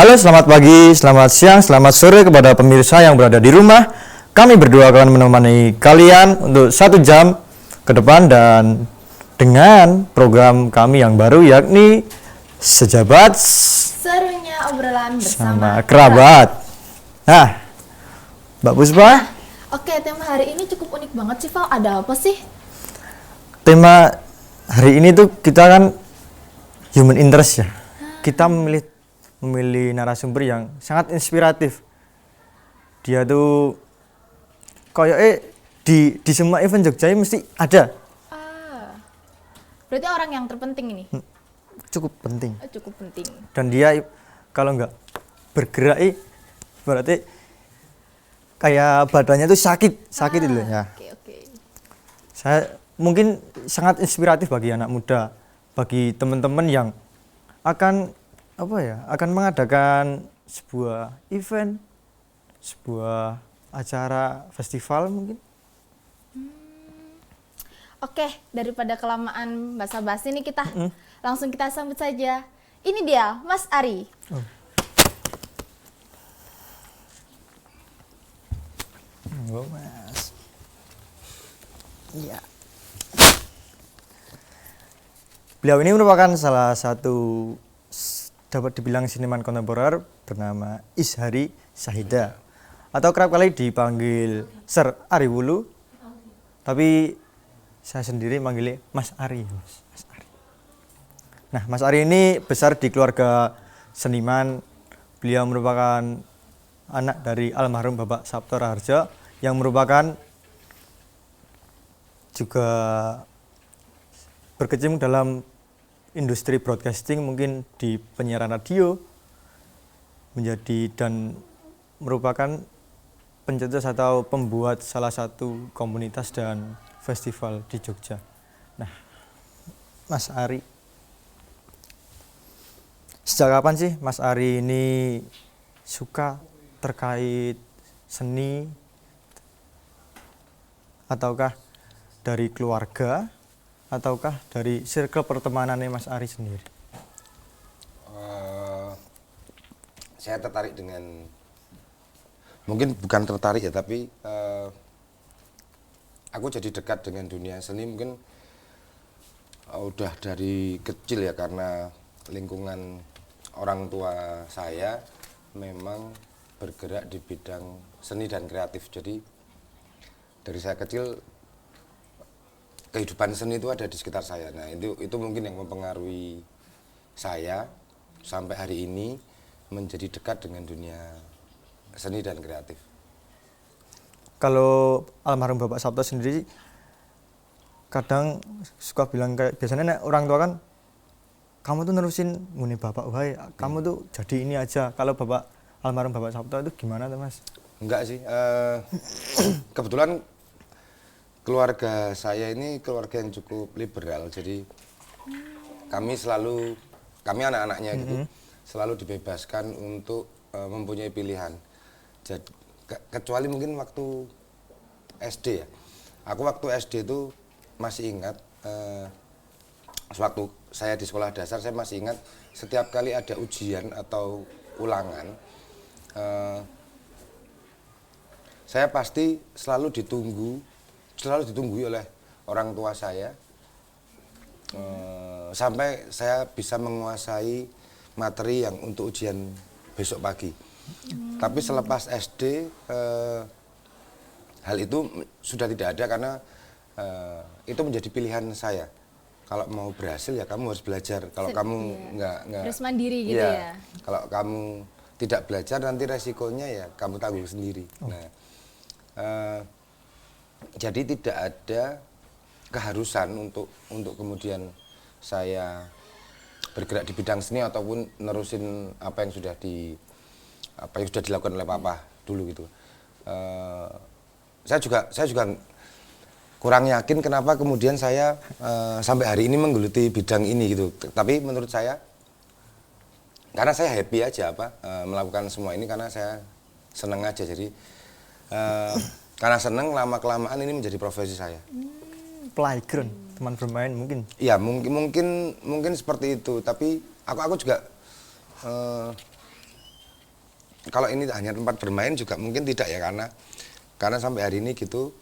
Halo, selamat pagi, selamat siang, selamat sore kepada pemirsa yang berada di rumah. Kami berdua akan menemani kalian untuk 1 jam ke depan dan dengan program kami yang baru yakni Sejabat Serunya obrolan sama bersama Kerabat. Nah, Mbak Puspa, Oke, tema hari ini cukup unik banget sih, Val. Ada apa sih? tema hari ini tuh kita kan human interest ya. Kita memilih narasumber yang sangat inspiratif. Dia tuh kayak di semua event Jogja ini mesti ada. Berarti orang yang terpenting ini. Cukup penting. Cukup penting. Dan dia kalau nggak bergerak berarti kayak badannya tuh sakit itu ya. Oke. Saya mungkin sangat inspiratif bagi anak muda, bagi teman-teman yang akan mengadakan sebuah event, sebuah acara festival mungkin. Oke, daripada kelamaan basa-basi nih langsung kita sambut saja. Ini dia, Mas Ari. Monggo, Mas. Iya. Beliau ini merupakan salah satu dapat dibilang seniman kontemporer bernama Ishari Shahida atau kerap kali dipanggil Sir Ari Wulu, tapi saya sendiri manggilnya Mas Ari. Mas Ari. Nah, Mas Ari ini besar di keluarga seniman. Beliau merupakan anak dari almarhum Bapak Sabto Raharjo yang merupakan juga berkecimpung dalam industri broadcasting, mungkin di penyiaran radio, menjadi dan merupakan pencetus atau pembuat salah satu komunitas dan festival di Jogja. Nah, Mas Ari, sejak kapan sih Mas Ari ini suka terkait seni, ataukah dari keluarga, ataukah dari circle pertemanannya Mas Ari sendiri? Saya tertarik dengan, mungkin bukan tertarik ya, tapi aku jadi dekat dengan dunia seni mungkin udah dari kecil ya, karena lingkungan orang tua saya memang bergerak di bidang seni dan kreatif. Jadi dari saya kecil kehidupan seni itu ada di sekitar saya. Nah, itu mungkin yang mempengaruhi saya sampai hari ini menjadi dekat dengan dunia seni dan kreatif. Kalau almarhum Bapak Sabto sendiri kadang suka bilang kayak biasanya orang tua kan, kamu tuh nerusin ngene bapak wae, kamu tuh jadi ini aja. Kalau Bapak almarhum Bapak Sabto itu gimana tuh, Mas? Enggak sih, kebetulan keluarga saya ini keluarga yang cukup liberal, jadi kami anak-anaknya gitu selalu dibebaskan untuk mempunyai pilihan. Jadi, kecuali mungkin waktu SD ya. Aku waktu SD itu masih ingat, sewaktu saya di sekolah dasar saya masih ingat setiap kali ada ujian atau ulangan, saya pasti selalu ditunggu oleh orang tua saya sampai saya bisa menguasai materi yang untuk ujian besok pagi. Tapi selepas SD hal itu sudah tidak ada, karena itu menjadi pilihan saya. Kalau mau berhasil ya kamu harus belajar. Kalau kamu nggak harus mandiri gitu ya. Kalau kamu tidak belajar nanti resikonya ya kamu tanggung sendiri. Nah, jadi tidak ada keharusan untuk kemudian saya bergerak di bidang seni ataupun nerusin apa yang sudah dilakukan oleh papa dulu gitu. Saya juga kurang yakin kenapa kemudian saya sampai hari ini menggeluti bidang ini gitu. Tapi menurut saya, karena saya happy aja melakukan semua ini, karena saya senang aja. Jadi karena senang, lama-kelamaan ini menjadi profesi saya. Playground, teman bermain mungkin. Iya, mungkin seperti itu. Tapi aku juga kalau ini hanya tempat bermain juga mungkin tidak ya, karena sampai hari ini gitu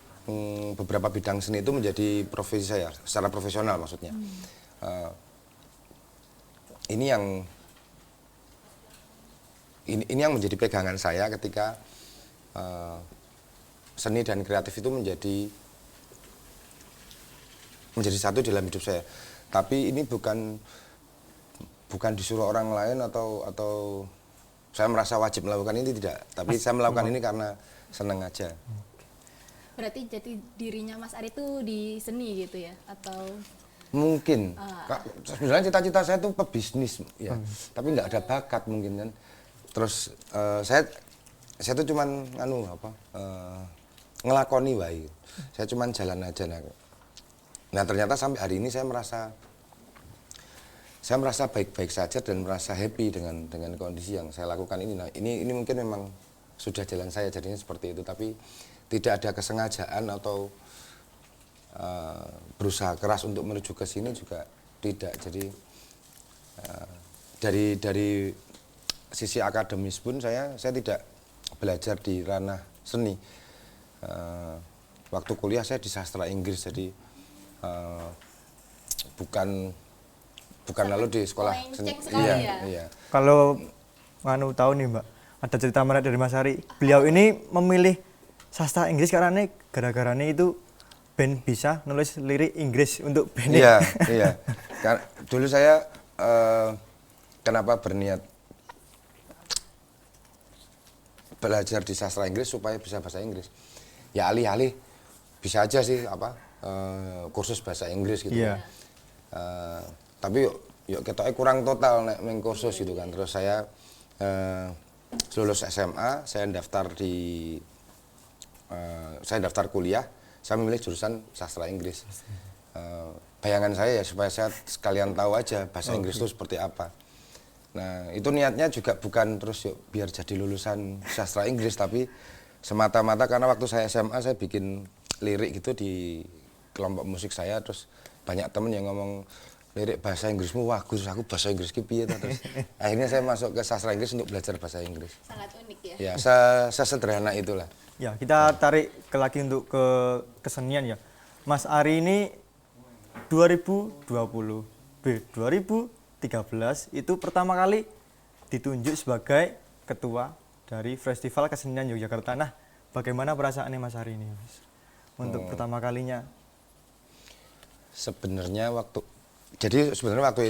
beberapa bidang seni itu menjadi profesi saya secara profesional maksudnya. Ini yang menjadi pegangan saya ketika seni dan kreatif itu menjadi satu dalam hidup saya. Tapi ini bukan disuruh orang lain atau saya merasa wajib melakukan ini, tidak. Tapi saya melakukan ini karena senang aja. Berarti jati dirinya Mas Ari itu di seni gitu ya, atau Mungkin. Sebenarnya cita-cita saya tuh pebisnis ya. Tapi nggak ada bakat mungkin kan. Terus saya tuh cuman ngelakoni wae. Saya cuman jalan aja. Nah, ternyata sampai hari ini saya merasa baik-baik saja dan merasa happy dengan kondisi yang saya lakukan ini. Nah, ini mungkin memang sudah jalan saya jadinya seperti itu, tapi tidak ada kesengajaan atau berusaha keras untuk menuju ke sini juga tidak. Jadi dari sisi akademis pun saya tidak belajar di ranah seni. Waktu kuliah saya di sastra Inggris, jadi bukan lalu di sekolah seni. Iya. Kalau tahu nih Mbak, ada cerita menarik dari Mas Ari. Beliau ini memilih sastra Inggris karena gara-gara itu band bisa nulis lirik Inggris untuk band. Iya. Dulu saya kenapa berniat belajar di sastra Inggris supaya bisa bahasa Inggris. Ya alih-alih bisa aja sih kursus bahasa Inggris gitu. Iya. Tapi yuk ketoknya kurang total nek meng kursus gitu kan. Terus saya lulus SMA, saya daftar kuliah, saya memilih jurusan sastra Inggris. Bayangan saya ya supaya saya sekalian tahu aja bahasa Inggris itu seperti apa. Nah, itu niatnya juga bukan terus yuk biar jadi lulusan sastra Inggris, tapi semata-mata karena waktu saya SMA saya bikin lirik gitu di kelompok musik saya, terus banyak temen yang ngomong lirik bahasa Inggrismu, wah Gus aku bahasa Inggris ki piye terus akhirnya saya masuk ke sastra Inggris untuk belajar bahasa Inggris. sangat unik ya? Ya, sesederhana itulah. Ya, kita tarik lagi untuk ke kesenian ya. Mas Ari ini 2013 itu pertama kali ditunjuk sebagai ketua dari Festival Kesenian Yogyakarta. Nah, bagaimana perasaannya Mas Ari ini untuk pertama kalinya? Sebenarnya waktu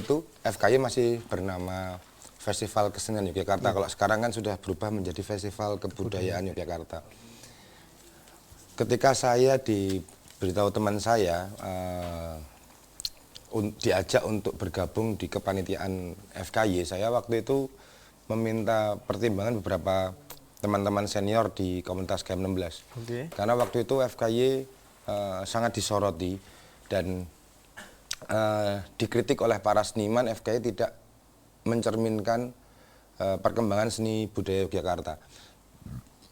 itu FKY masih bernama Festival Kesenian Yogyakarta. Kalau sekarang kan sudah berubah menjadi Festival Kebudayaan Yogyakarta. Ketika saya diberitahu teman saya diajak untuk bergabung di kepanitiaan FKY, saya waktu itu meminta pertimbangan beberapa teman-teman senior di komunitas KM16. Karena waktu itu FKY sangat disoroti dan dikritik oleh para seniman. FKY tidak mencerminkan perkembangan seni budaya Yogyakarta.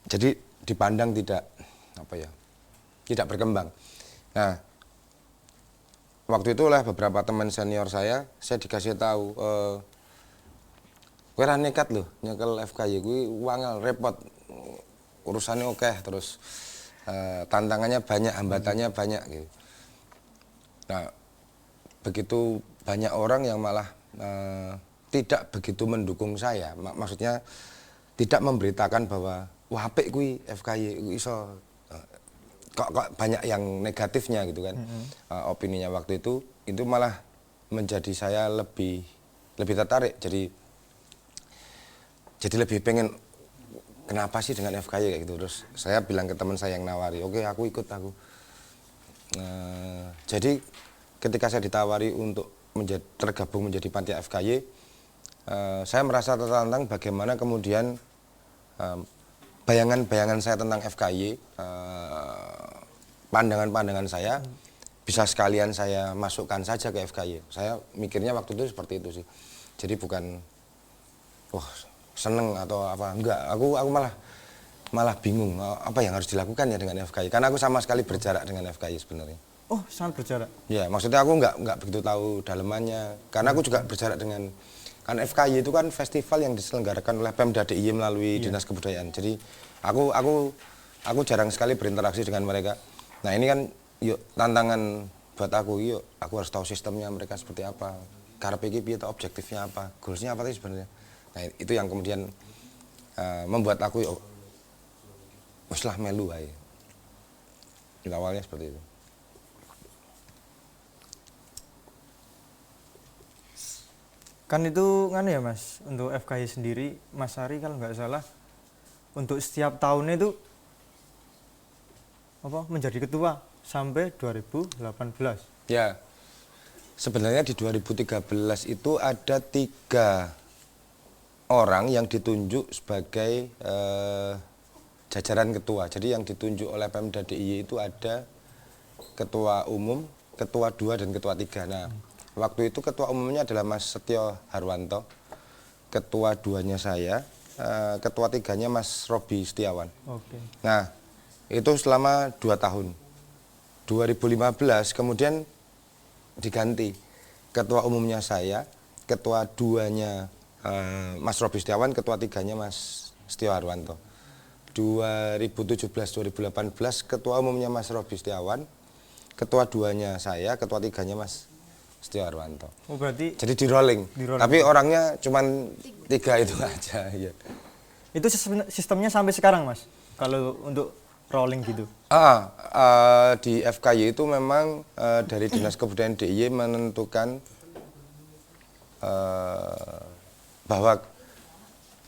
Jadi dipandang tidak berkembang. Nah, waktu itu oleh beberapa teman senior saya dikasih tahu, kowe ra nekat lho nyekel FKY kuwi wangel repot, urusannya oke, terus tantangannya banyak, hambatannya banyak gitu. Nah, begitu banyak orang yang malah tidak begitu mendukung saya, maksudnya tidak memberitakan bahwa wah apik kuwi FKY iso, kok banyak yang negatifnya gitu kan. Opininya waktu itu malah menjadi saya lebih tertarik, jadi lebih pengen kenapa sih dengan FKY kayak gitu. Terus saya bilang ke teman saya yang nawari, oke aku ikut aku. Jadi ketika saya ditawari untuk tergabung menjadi panitia FKY, saya merasa tertantang bagaimana kemudian bayangan-bayangan saya tentang FKY, pandangan-pandangan saya bisa sekalian saya masukkan saja ke FKY. Saya mikirnya waktu itu seperti itu sih. Jadi bukan wah seneng atau apa, enggak. Aku malah bingung apa yang harus dilakukan ya dengan FKY. Karena aku sama sekali berjarak dengan FKY sebenarnya. Oh, sangat berjarak. Ya, maksudnya aku enggak begitu tahu dalemannya. Karena aku juga berjarak dengan Kan FKY itu kan festival yang diselenggarakan oleh Pemda DIY melalui Dinas Kebudayaan. Jadi aku jarang sekali berinteraksi dengan mereka. Nah ini kan yuk tantangan buat aku, yuk aku harus tahu sistemnya mereka seperti apa, karepe iki piye, objektifnya apa, goalsnya apa sih sebenarnya. Nah itu yang kemudian membuat aku yuk wis lah melu ae. Awalnya seperti itu. Kan itu kan ya Mas, untuk FKY sendiri Mas Ari kalau nggak salah untuk setiap tahunnya itu apa menjadi ketua sampai 2018. Ya, sebenarnya di 2013 itu ada 3 orang yang ditunjuk sebagai jajaran ketua. Jadi yang ditunjuk oleh Pemda DIY itu ada ketua umum, ketua 2 dan ketua 3. Nah, waktu itu ketua umumnya adalah Mas Setio Harwanto, ketua 2-nya saya, ketua 3-nya Mas Robi Setiawan. Oke. Nah, itu selama 2 tahun. 2015 kemudian diganti. Ketua umumnya saya, ketua 2-nya Mas Robi Setiawan, ketua 3-nya Mas Setio Harwanto. 2017-2018 ketua umumnya Mas Robi Setiawan, ketua 2-nya saya, ketua 3-nya Mas Setio Harwanto. Oh berarti Jadi di rolling. Tapi orangnya cuman 3 itu aja. Ya. itu sistemnya sampai sekarang Mas, kalau untuk rolling gitu. Di FKY itu memang dari Dinas Kebudayaan DIY menentukan bahwa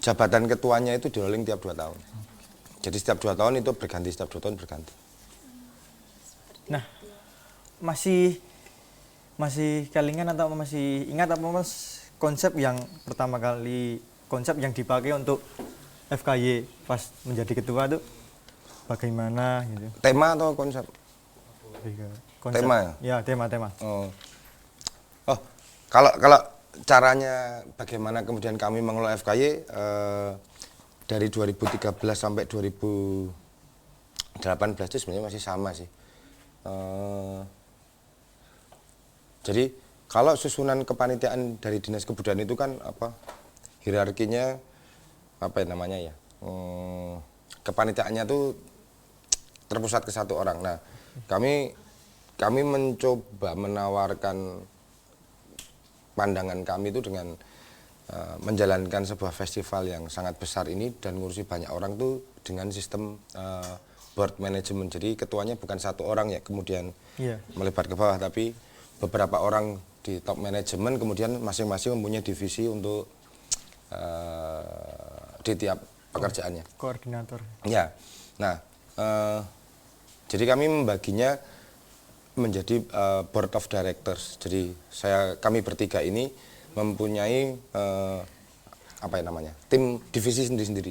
jabatan ketuanya itu di rolling tiap 2 tahun. Jadi setiap 2 tahun itu berganti, setiap 2 tahun berganti. Nah, masih kelingan atau masih ingat apa Mas konsep yang pertama kali yang dipakai untuk FKY pas menjadi ketua tuh bagaimana gitu? Tema atau konsep? Tema ya? Ya, tema. Oh, kalau caranya bagaimana kemudian kami mengelola FKY dari 2013 sampai 2018 itu sebenarnya masih sama sih. Jadi kalau susunan kepanitiaan dari Dinas Kebudayaan itu kan apa hierarkinya apa namanya ya, kepanitiaannya tuh terpusat ke 1 orang. Nah kami mencoba menawarkan pandangan kami itu dengan menjalankan sebuah festival yang sangat besar ini dan ngurusi banyak orang tuh dengan sistem board management. Jadi ketuanya bukan 1 orang ya kemudian melebar ke bawah, tapi beberapa orang di top manajemen kemudian masing-masing mempunyai divisi untuk di tiap pekerjaannya. Koordinator. Ya, nah jadi kami membaginya menjadi board of directors. Jadi kami bertiga ini mempunyai apa ya namanya tim divisi sendiri-sendiri.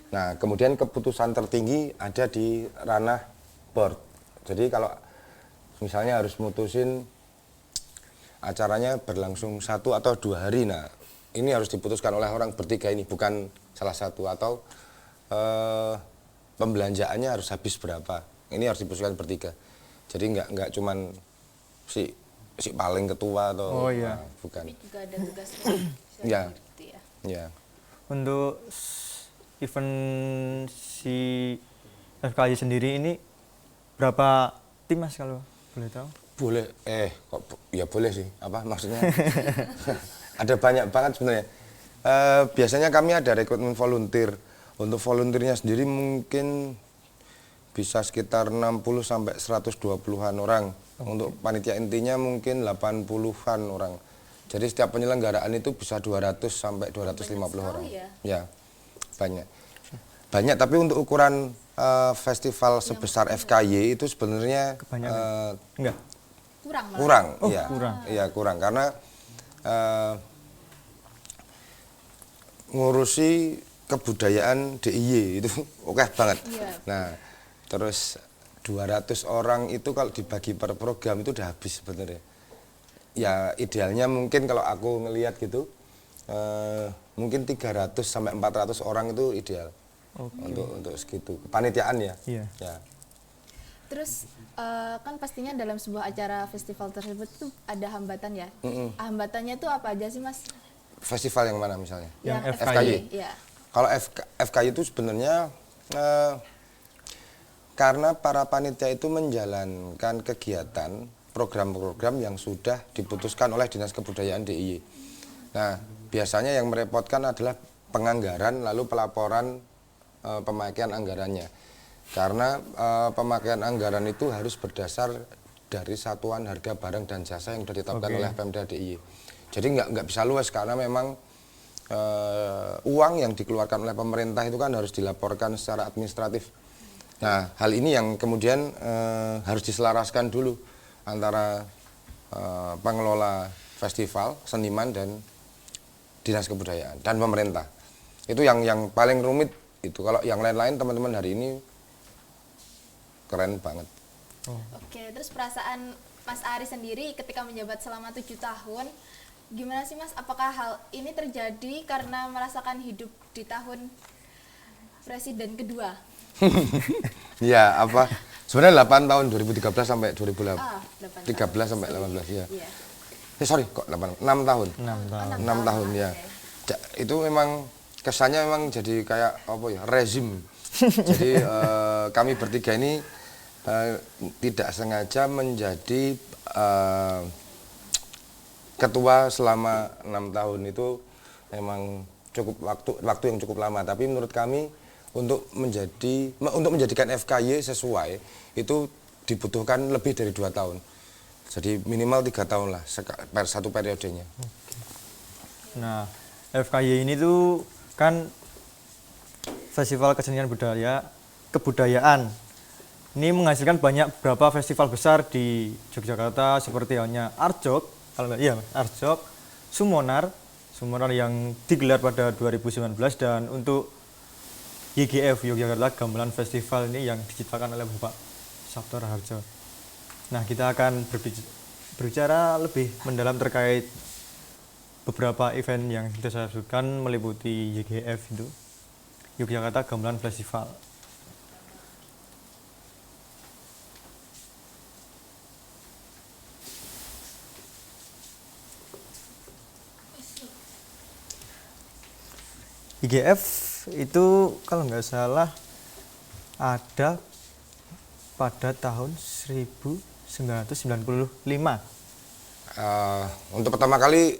Nah kemudian keputusan tertinggi ada di ranah board. Jadi kalau misalnya harus mutusin acaranya berlangsung 1 atau 2 hari, nah ini harus diputuskan oleh orang bertiga ini, bukan salah satu, atau pembelanjaannya harus habis berapa, ini harus diputuskan bertiga. Jadi nggak cuman si paling ketua atau bukan. Tapi juga ada tugas Ya. gitu ya. Ya. Untuk event si FKY sendiri ini berapa tim Mas kalau boleh tahu? Boleh, ya boleh sih, apa maksudnya? Ada banyak banget sebenarnya. Biasanya kami ada rekrutmen volunteer. Untuk volunteernya sendiri mungkin bisa sekitar 60 sampai 120-an orang. Untuk panitia intinya mungkin 80-an orang. Jadi setiap penyelenggaraan itu bisa 200 sampai 250 orang. Ya, banyak. Banyak, tapi untuk ukuran festival sebesar FKY itu sebenarnya enggak. Kurang. Iya, kurang karena ngurusi kebudayaan DIY itu oke banget. Nah, terus 200 orang itu kalau dibagi per program itu udah habis sebenarnya. Ya idealnya mungkin kalau aku ngelihat gitu mungkin 300 sampai 400 orang itu ideal. Untuk segitu kepanitiaan ya. Iya. Ya. Terus kan pastinya dalam sebuah acara festival tersebut tuh ada hambatan ya. Hambatannya tuh apa aja sih Mas? festival yang mana misalnya? Yang FKY. Ya. Kalau FKY itu sebenarnya karena para panitia itu menjalankan kegiatan program-program yang sudah diputuskan oleh Dinas Kebudayaan DIY. Nah, biasanya yang merepotkan adalah penganggaran lalu pelaporan pemakaian anggarannya. Karena pemakaian anggaran itu harus berdasar dari satuan harga barang dan jasa yang sudah ditetapkan oleh Pemda DIY. Jadi nggak bisa luas karena memang uang yang dikeluarkan oleh pemerintah itu kan harus dilaporkan secara administratif. Nah, hal ini yang kemudian harus diselaraskan dulu antara pengelola festival, seniman dan Dinas Kebudayaan dan pemerintah. Itu yang paling rumit itu. Kalau yang lain-lain teman-teman hari ini keren banget. Oke, terus perasaan Mas Ari sendiri ketika menjabat selama 7 tahun, gimana sih Mas? Apakah hal ini terjadi karena merasakan hidup di tahun presiden kedua? Ya, apa? Sebenarnya 8 tahun 2013 sampai 2013 sampai 18 ya. Iya. Sorry, kok 6 tahun. 6 tahun. 6 tahun ya. Itu memang kesannya memang jadi kayak apa ya? Rezim. Jadi kami bertiga ini tidak sengaja menjadi ketua selama 6 tahun. Itu memang cukup waktu yang cukup lama, tapi menurut kami untuk menjadikan FKY sesuai itu dibutuhkan lebih dari 2 tahun. Jadi minimal 3 tahun lah satu periodenya. Nah, FKY ini tuh kan festival kesenian kebudayaan. Ini menghasilkan berapa festival besar di Yogyakarta seperti halnya Arjok, Arjok, Sumonar yang digelar pada 2019 dan untuk YGF Yogyakarta Gamelan Festival ini yang diciptakan oleh Bapak Sabto Raharjo. Nah, kita akan berbicara lebih mendalam terkait beberapa event yang kita sebutkan meliputi YGF itu, Yogyakarta Gamelan Festival. YGF itu kalau nggak salah ada pada tahun 1995. Untuk pertama kali,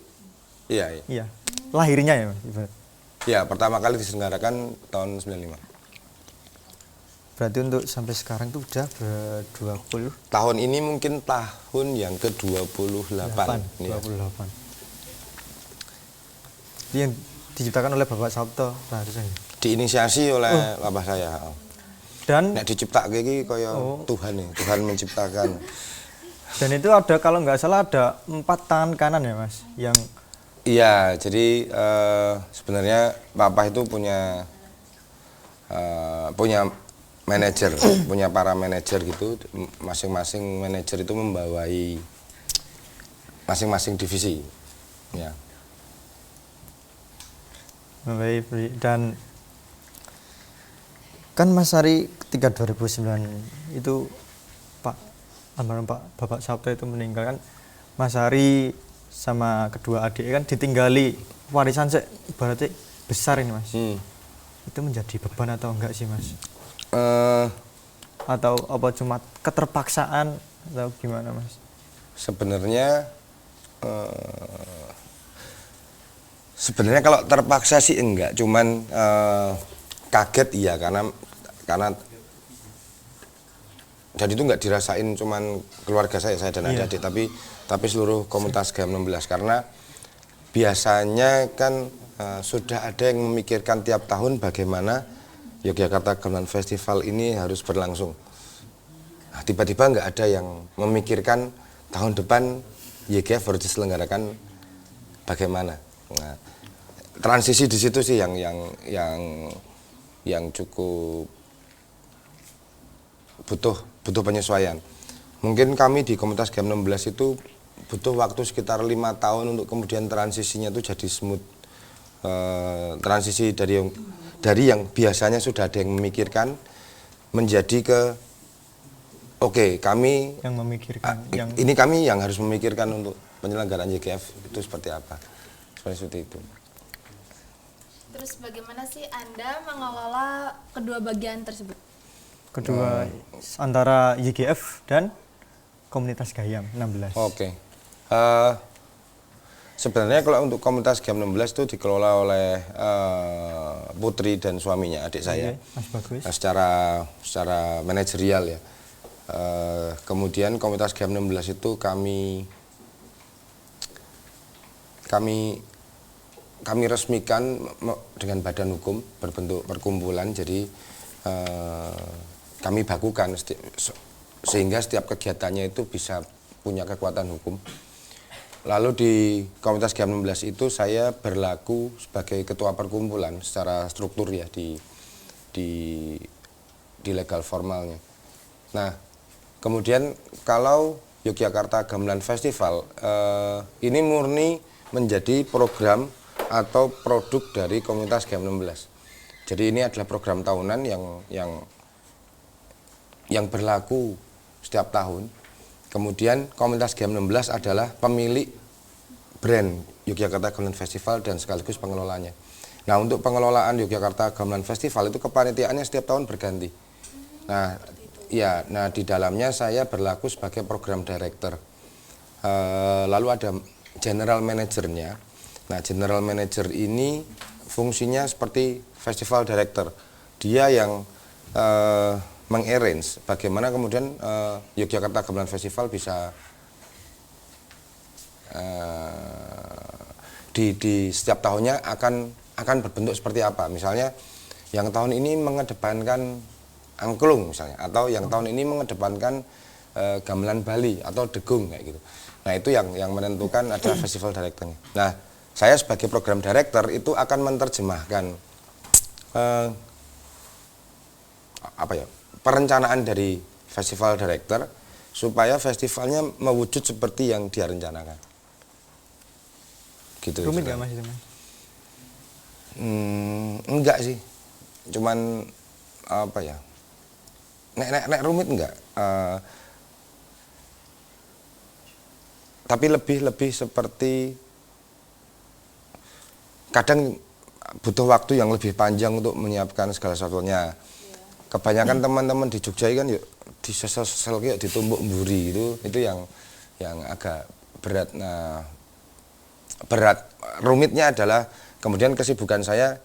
iya. Iya, lahirnya ya, Mas? Ya, pertama kali diselenggarakan tahun 95. Berarti untuk sampai sekarang itu udah ber-20 tahun ini mungkin tahun yang ke-28. 28. Itu yang diciptakan oleh Bapak Sabto Raharjo. Diinisiasi oleh bapak saya. Dan Nek diciptakan iki kaya Tuhan nih, Tuhan menciptakan. Dan itu ada kalau nggak salah ada 4 tangan kanan ya Mas, yang Iya, jadi sebenarnya Papa itu punya manajer, punya para manajer gitu. Masing-masing manajer itu membawai masing-masing divisi. Ya. dan kan Mas Ari ketika 2009 itu Bapak Sabto itu meninggal kan, Mas Ari sama kedua adik kan ditinggali warisan ibaratnya besar ini Mas. Itu menjadi beban atau enggak sih Mas? Atau apa cuma keterpaksaan atau gimana Mas? Sebenarnya kalau terpaksa sih enggak, cuman kaget iya karena jadi itu enggak dirasain cuman keluarga saya dan adik-adik, tapi seluruh komunitas GM16 karena biasanya kan sudah ada yang memikirkan tiap tahun bagaimana Yogyakarta Gamelan Festival ini harus berlangsung. Nah, tiba-tiba enggak ada yang memikirkan tahun depan YGF harus diselenggarakan bagaimana. Nah, transisi di situ sih yang cukup butuh penyesuaian. Mungkin kami di komunitas GM16 itu butuh waktu sekitar 5 tahun untuk kemudian transisinya itu jadi smooth. Transisi dari yang biasanya sudah ada yang memikirkan menjadi ke kami yang memikirkan ini kami yang harus memikirkan untuk penyelenggaraan YGF itu seperti apa. seperti itu. Terus bagaimana sih Anda mengelola kedua bagian tersebut? Kedua antara YGF dan komunitas Gayam 16. Oke. Sebenarnya kalau untuk komunitas Gayam 16 itu dikelola oleh Putri dan suaminya, adik saya. Oke, Mas Bagus. Nah, secara manajerial ya. Kemudian komunitas Gayam 16 itu kami resmikan dengan badan hukum berbentuk perkumpulan. Jadi kami bakukan sehingga setiap kegiatannya itu bisa punya kekuatan hukum. Lalu di komunitas Gayam 16 itu saya berlaku sebagai ketua perkumpulan secara struktur ya di legal formalnya. Nah, kemudian kalau Yogyakarta Gamelan Festival ini murni menjadi program atau produk dari komunitas Gayam 16. Jadi ini adalah program tahunan yang berlaku setiap tahun. Kemudian komunitas Gayam 16 adalah pemilik brand Yogyakarta Gamelan Festival dan sekaligus pengelolanya. Nah, untuk pengelolaan Yogyakarta Gamelan Festival itu kepanitiaannya setiap tahun berganti. Nah, ya, di dalamnya saya berlaku sebagai program director. Lalu ada general manajernya. Nah, general manager ini fungsinya seperti festival director. Dia yang mengarrange bagaimana kemudian Yogyakarta Gamelan Festival bisa di setiap tahunnya akan berbentuk seperti apa. Misalnya yang tahun ini mengedepankan angklung misalnya, atau yang tahun ini mengedepankan gamelan Bali atau degung kayak gitu. Nah, itu yang menentukan adalah festival directornya. Nah, saya sebagai program director itu akan menerjemahkan perencanaan dari festival director supaya festivalnya mewujud seperti yang dia rencanakan. Gitu. Rumit nggak Mas itu, Mas? Enggak sih. Cuman nek rumit enggak. Tapi lebih seperti kadang butuh waktu yang lebih panjang untuk menyiapkan segala sesuatunya. Kebanyakan teman-teman di Jogja kan yuk disesel kayak ditumbuk mburi itu yang agak berat. Nah, rumitnya adalah kemudian kesibukan saya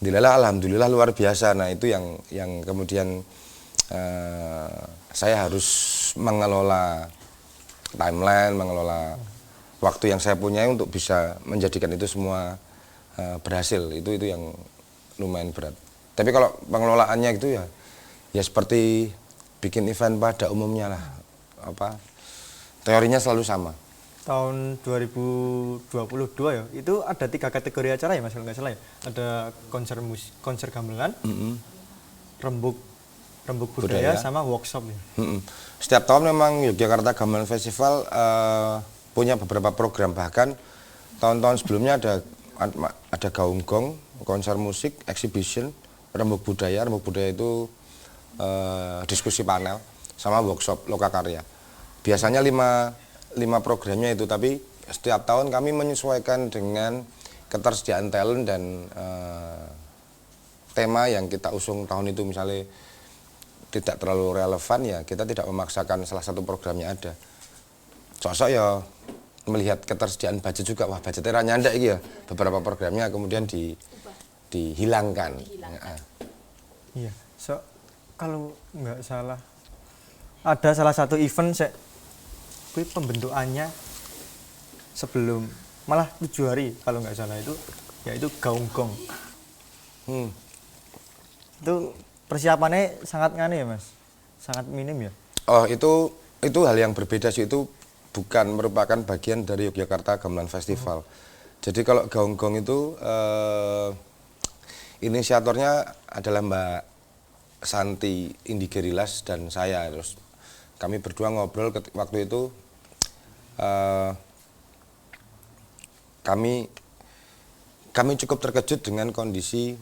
alhamdulillah luar biasa. Nah, itu yang kemudian saya harus mengelola timeline, mengelola waktu yang saya punya untuk bisa menjadikan itu semua berhasil. Itu yang lumayan berat. Tapi kalau pengelolaannya itu ya seperti bikin event pada umumnya lah. Teorinya selalu sama. Tahun 2022 ya, itu ada 3 kategori acara ya Mas, kalau nggak salah ya. Ada konser gamelan, rembuk budaya sama workshop ya. Setiap tahun memang Yogyakarta Gamelan Festival punya beberapa program, bahkan tahun-tahun sebelumnya ada gaunggong, konser musik, exhibition, rembuk budaya itu diskusi panel sama workshop lokakarya. Biasanya 5 programnya itu, tapi setiap tahun kami menyesuaikan dengan ketersediaan talent dan tema yang kita usung tahun itu. Misalnya tidak terlalu relevan ya kita tidak memaksakan salah satu programnya ada. Sosok ya melihat ketersediaan budget juga, wah budgetnya nyandek ya, beberapa programnya kemudian dihilangkan. Iya, kalau nggak salah ada salah satu event pembentukannya sebelum malah 7 hari kalau nggak salah itu, yaitu gaunggong. Itu persiapannya sangat ngane ya Mas, sangat minim ya. Oh, itu hal yang berbeda sih, itu bukan merupakan bagian dari Yogyakarta Gamelan Festival. Jadi kalau gaunggong itu inisiatornya adalah Mbak Santi Indi Gerilas dan saya. Terus kami berdua ngobrol waktu itu, kami cukup terkejut dengan kondisi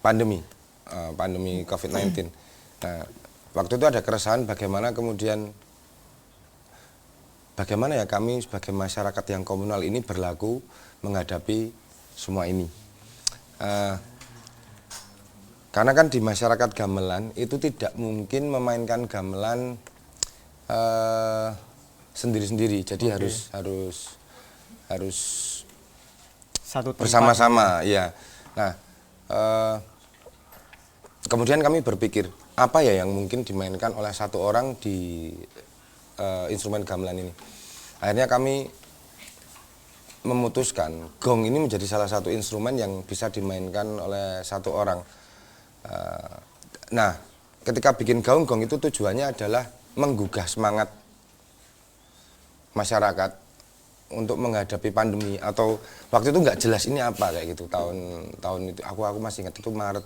pandemi COVID-19. Nah, waktu itu ada keresahan bagaimana kemudian bagaimana ya kami sebagai masyarakat yang komunal ini berlaku menghadapi semua ini. Karena kan di masyarakat gamelan itu tidak mungkin memainkan gamelan sendiri-sendiri, jadi harus Satu tempat. bersama-sama, ya. Nah, kemudian kami berpikir apa ya yang mungkin dimainkan oleh satu orang di instrumen gamelan ini. Akhirnya kami memutuskan gong ini menjadi salah satu instrumen yang bisa dimainkan oleh satu orang. Nah, ketika bikin gong itu tujuannya adalah menggugah semangat masyarakat untuk menghadapi pandemi, atau waktu itu nggak jelas ini apa kayak gitu, tahun itu aku masih ingat itu Maret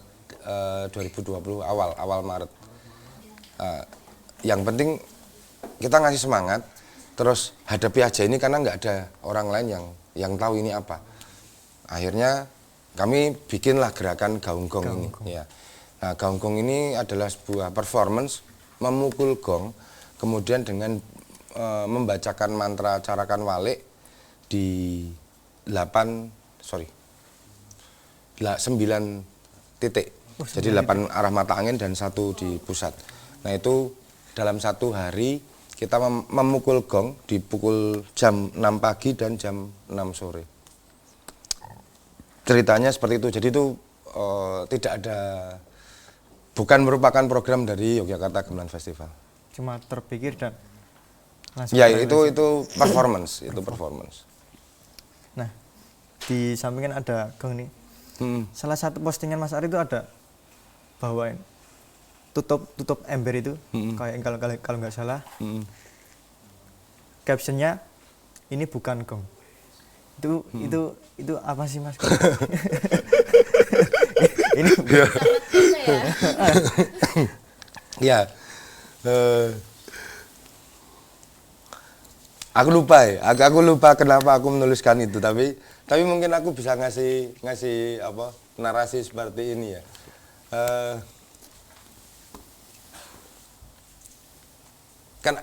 2020, awal Maret. Yang penting kita ngasih semangat, terus hadapi aja ini karena nggak ada orang lain yang tahu ini apa. Akhirnya kami bikinlah gerakan gaung-gong ini. Ya. Nah, gaung-gong ini adalah sebuah performance memukul gong, kemudian dengan membacakan mantra carakan walik di 9 titik. Jadi 8 arah mata angin dan 1 di pusat. Nah, itu dalam 1 hari kita memukul gong di pukul jam 6 pagi dan jam 6 sore. Ceritanya seperti itu. Jadi itu bukan merupakan program dari Yogyakarta Gamelan Festival. Cuma terpikir dan langsung. Ya, itu performance, itu performance. Nah, di samping kan ada gong nih. Salah satu postingan Mas Ari itu ada bahwa tutup ember itu, kayak kalau nggak salah, captionnya ini bukan gong. Itu apa sih Mas? Ini Ya, aku lupa kenapa aku menuliskan itu, tapi mungkin aku bisa ngasih apa narasi seperti ini ya. Kan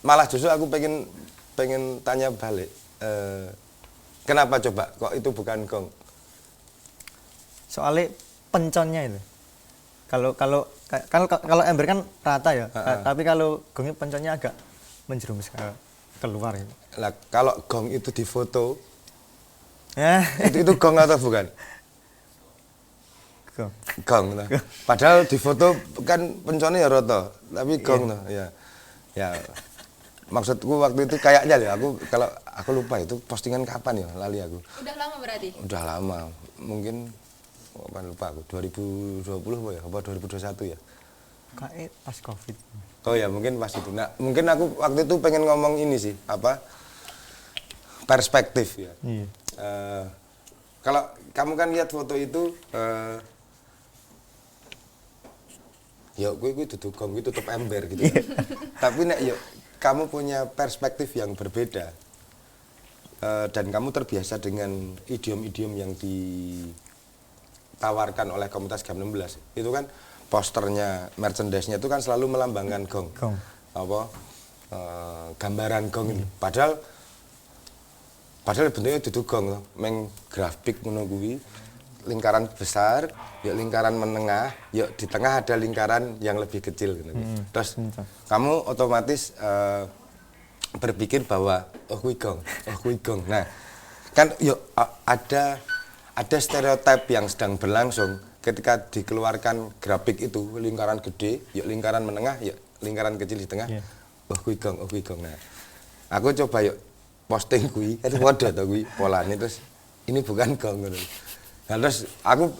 malah justru aku pengen tanya balik, kenapa coba kok itu bukan gong? soalnya penconnya itu. Kalau ember kan rata ya, tapi kalau gongnya penconnya agak menjerumus keluar gitu. Lah kalau gong itu difoto, Ya, itu gong atau bukan? gong. Gong lah. Padahal di foto kan penconnya ya roto, tapi gong lah. Ya. Maksudku waktu itu kayaknya ya, kalau aku lupa itu postingan kapan ya, lali aku. Udah lama berarti? Udah lama, mungkin lupa aku 2020 ya, apa 2021 ya. Kayak pas Covid. Oh ya, mungkin pas itu. Nah, mungkin aku waktu itu pengen ngomong ini sih, apa? Perspektif ya. Iya. Kalau kamu kan lihat foto itu, ya gue tutup gong, gue tutup ember gitu. Tapi nek yuk kamu punya perspektif yang berbeda, dan kamu terbiasa dengan idiom-idiom yang ditawarkan oleh komunitas GAM 16, itu kan posternya, merchandise-nya itu kan selalu melambangkan gong. Apa? Gambaran gong ini. Padahal bentuknya itu gong, meng grafik ngono kuwi, lingkaran besar, yuk lingkaran menengah, yuk di tengah ada lingkaran yang lebih kecil gitu. Terus kamu otomatis berpikir bahwa oh kuwi gong. Nah, kan yuk ada stereotip yang sedang berlangsung ketika dikeluarkan grafik itu, lingkaran gede, yuk lingkaran menengah, yuk lingkaran kecil di tengah. Oh kuwi gong. Nah, aku coba yuk posting kuwi, itu wadah to kuwi polane, terus ini bukan gong ngono. Nah, terus aku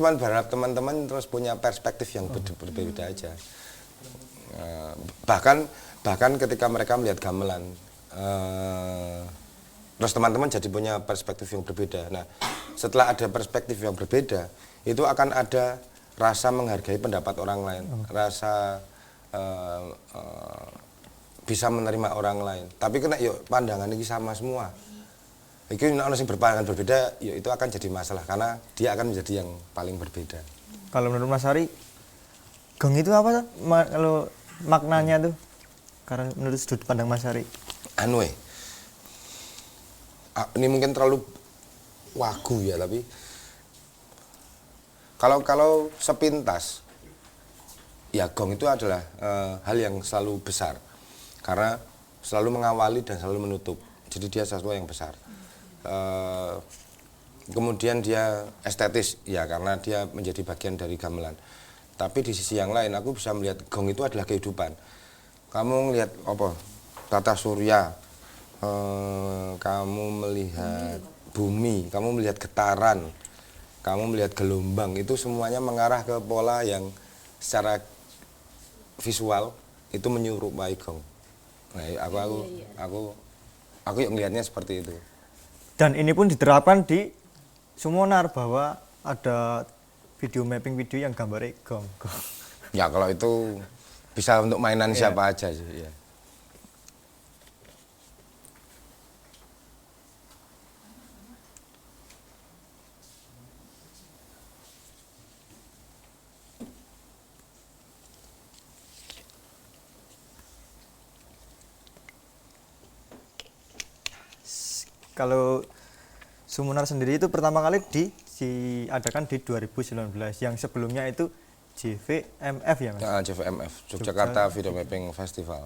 cuma berharap teman-teman terus punya perspektif yang berbeda aja. Bahkan ketika mereka melihat gamelan, terus teman-teman jadi punya perspektif yang berbeda. Nah, setelah ada perspektif yang berbeda, itu akan ada rasa menghargai pendapat orang lain, rasa bisa menerima orang lain. Tapi kena yuk pandangan ini sama semua. Iki nek ono sing berpandangan berbeda, ya itu akan jadi masalah karena dia akan menjadi yang paling berbeda. Kalau menurut Mas Ari, gong itu apa? Kalau maknanya tuh? Karena menurut sudut pandang Mas Ari. Anu ini mungkin terlalu wagu ya, tapi kalau sepintas ya gong itu adalah hal yang selalu besar karena selalu mengawali dan selalu menutup, jadi dia sesuatu yang besar. Kemudian dia estetis ya karena dia menjadi bagian dari gamelan, tapi di sisi yang lain aku bisa melihat gong itu adalah kehidupan. Kamu ngelihat apa, tata surya, kamu melihat bumi, kamu melihat getaran, kamu melihat gelombang, itu semuanya mengarah ke pola yang secara visual itu menyerupai gong. Nah, aku yang melihatnya seperti itu. Dan ini pun diterapkan di Sumunar bahwa ada video mapping video yang gambarnya gong. Ya kalau itu bisa untuk mainan siapa aja sih. Ya. Kalau Sumunar sendiri itu pertama kali diadakan di 2019, yang sebelumnya itu JVMF ya Mas? JVMF, Yogyakarta Video Mapping Festival.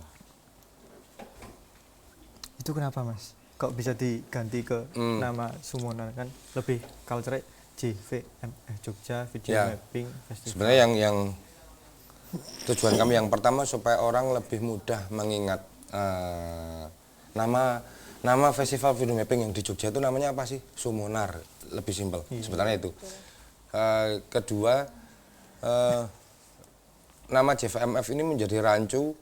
Itu kenapa Mas? Kok bisa diganti ke nama Sumunar, kan lebih culture JVMF, Jogja Video Mapping Festival. Sebenarnya yang tujuan kami yang pertama supaya orang lebih mudah mengingat nama festival video mapping yang di Jogja itu namanya apa sih? Sumunar, lebih simpel. Sebenarnya itu. Kedua, nama JVMF ini menjadi rancu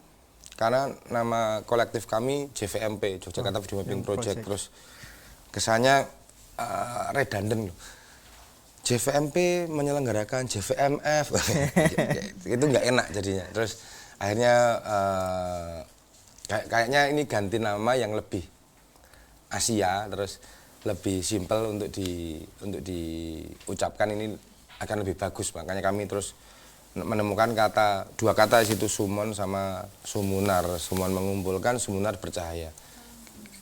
karena nama kolektif kami JVMP, Yogyakarta Video Mapping Project. Terus kesannya redundant loh. JVMP menyelenggarakan JVMF, itu nggak enak jadinya. Terus akhirnya kayaknya ini ganti nama yang lebih Asia, terus lebih simpel untuk diucapkan, ini akan lebih bagus. Makanya kami terus menemukan dua kata di situ, sumon sama sumunar. Sumon mengumpulkan, sumunar bercahaya.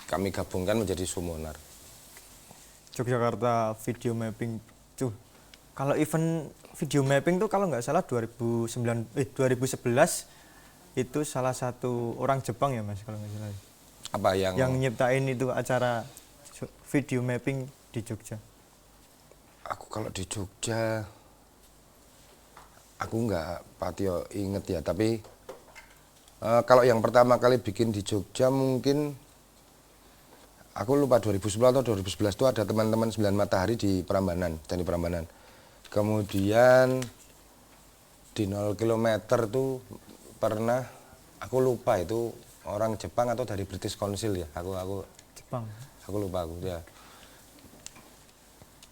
Kami gabungkan menjadi Sumunar. Yogyakarta Video Mapping. Kalau event video mapping tuh kalau nggak salah 2011 itu salah satu orang Jepang ya Mas, kalau nggak salah. Apa yang nyiptain itu acara video mapping di Jogja? Aku kalau di Jogja aku nggak patio inget ya, tapi kalau yang pertama kali bikin di Jogja mungkin aku lupa 2010 atau 2011 itu ada teman-teman 9 Matahari di Prambanan, Candi Prambanan. Kemudian di 0 km tuh pernah, aku lupa itu orang Jepang atau dari British Council ya, aku Jepang. Aku lupa aku ya.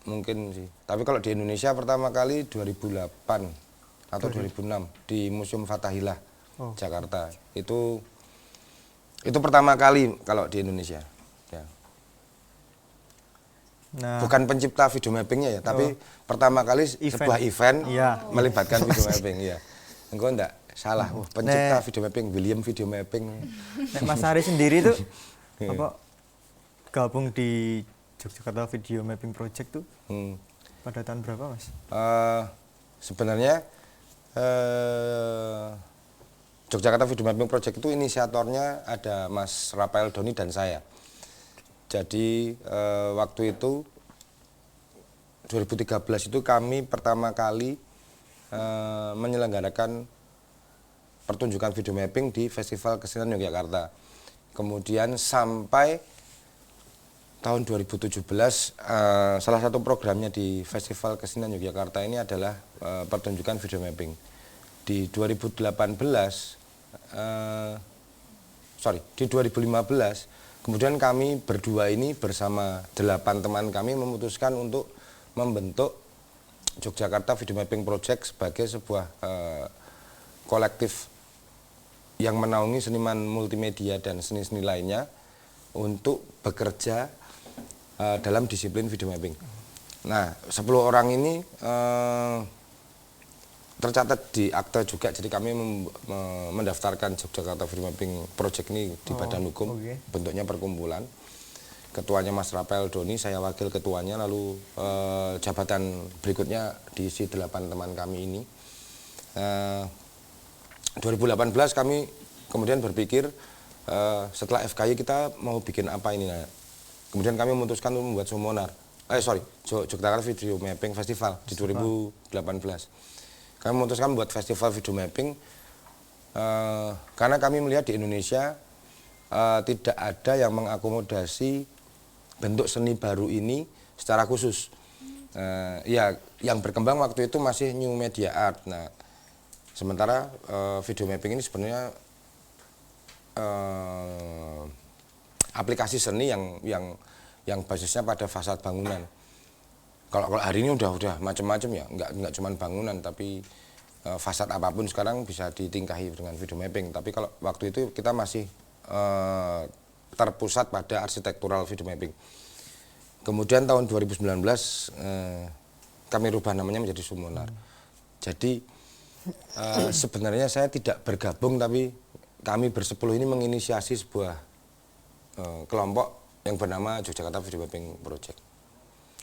Mungkin sih. Tapi kalau di Indonesia pertama kali 2008 atau 2006 di Museum Fathahillah, Jakarta. Itu pertama kali kalau di Indonesia. Ya. Nah, bukan pencipta video mappingnya ya, tapi pertama kali sebuah event melibatkan video mapping ya. Engkau enggak salah, pencipta video mapping, William Video Mapping. Mas Ari sendiri tuh apa gabung di Yogyakarta Video Mapping Project tuh pada tahun berapa Mas? Sebenarnya Yogyakarta Video Mapping Project itu inisiatornya ada Mas Rafael Doni dan saya. Jadi waktu itu 2013 itu kami pertama kali menyelenggarakan pertunjukan video mapping di Festival Kesenian Yogyakarta. Kemudian sampai tahun 2017 salah satu programnya di Festival Kesenian Yogyakarta ini adalah pertunjukan video mapping. Di 2015 kemudian kami berdua ini bersama 8 teman kami memutuskan untuk membentuk Yogyakarta Video Mapping Project sebagai sebuah kolektif yang menaungi seniman multimedia dan seni-seni lainnya untuk bekerja dalam disiplin video mapping. Nah, 10 orang ini tercatat di akte juga, jadi kami mendaftarkan Yogyakarta Video Mapping Project ini di Badan Hukum, bentuknya perkumpulan. Ketuanya Mas Rafael Doni, saya wakil ketuanya, lalu jabatan berikutnya diisi 8 teman kami ini. 2018 kami kemudian berpikir setelah FKI kita mau bikin apa ini. Nah, kemudian kami memutuskan untuk membuat Yogyakarta Video Mapping Festival di 2018. Kami memutuskan membuat festival video mapping karena kami melihat di Indonesia tidak ada yang mengakomodasi bentuk seni baru ini secara khusus. Ya, yang berkembang waktu itu masih new media art. Nah, sementara video mapping ini sebenarnya aplikasi seni yang basisnya pada fasad bangunan. Kalau hari ini udah macam-macam ya, nggak cuma bangunan, tapi fasad apapun sekarang bisa ditingkahi dengan video mapping. Tapi kalau waktu itu kita masih terpusat pada arsitektural video mapping. Kemudian tahun 2019 kami rubah namanya menjadi Sumunar. Jadi sebenarnya saya tidak bergabung, tapi kami bersepuluh ini menginisiasi sebuah kelompok yang bernama Yogyakarta Video Mapping Project.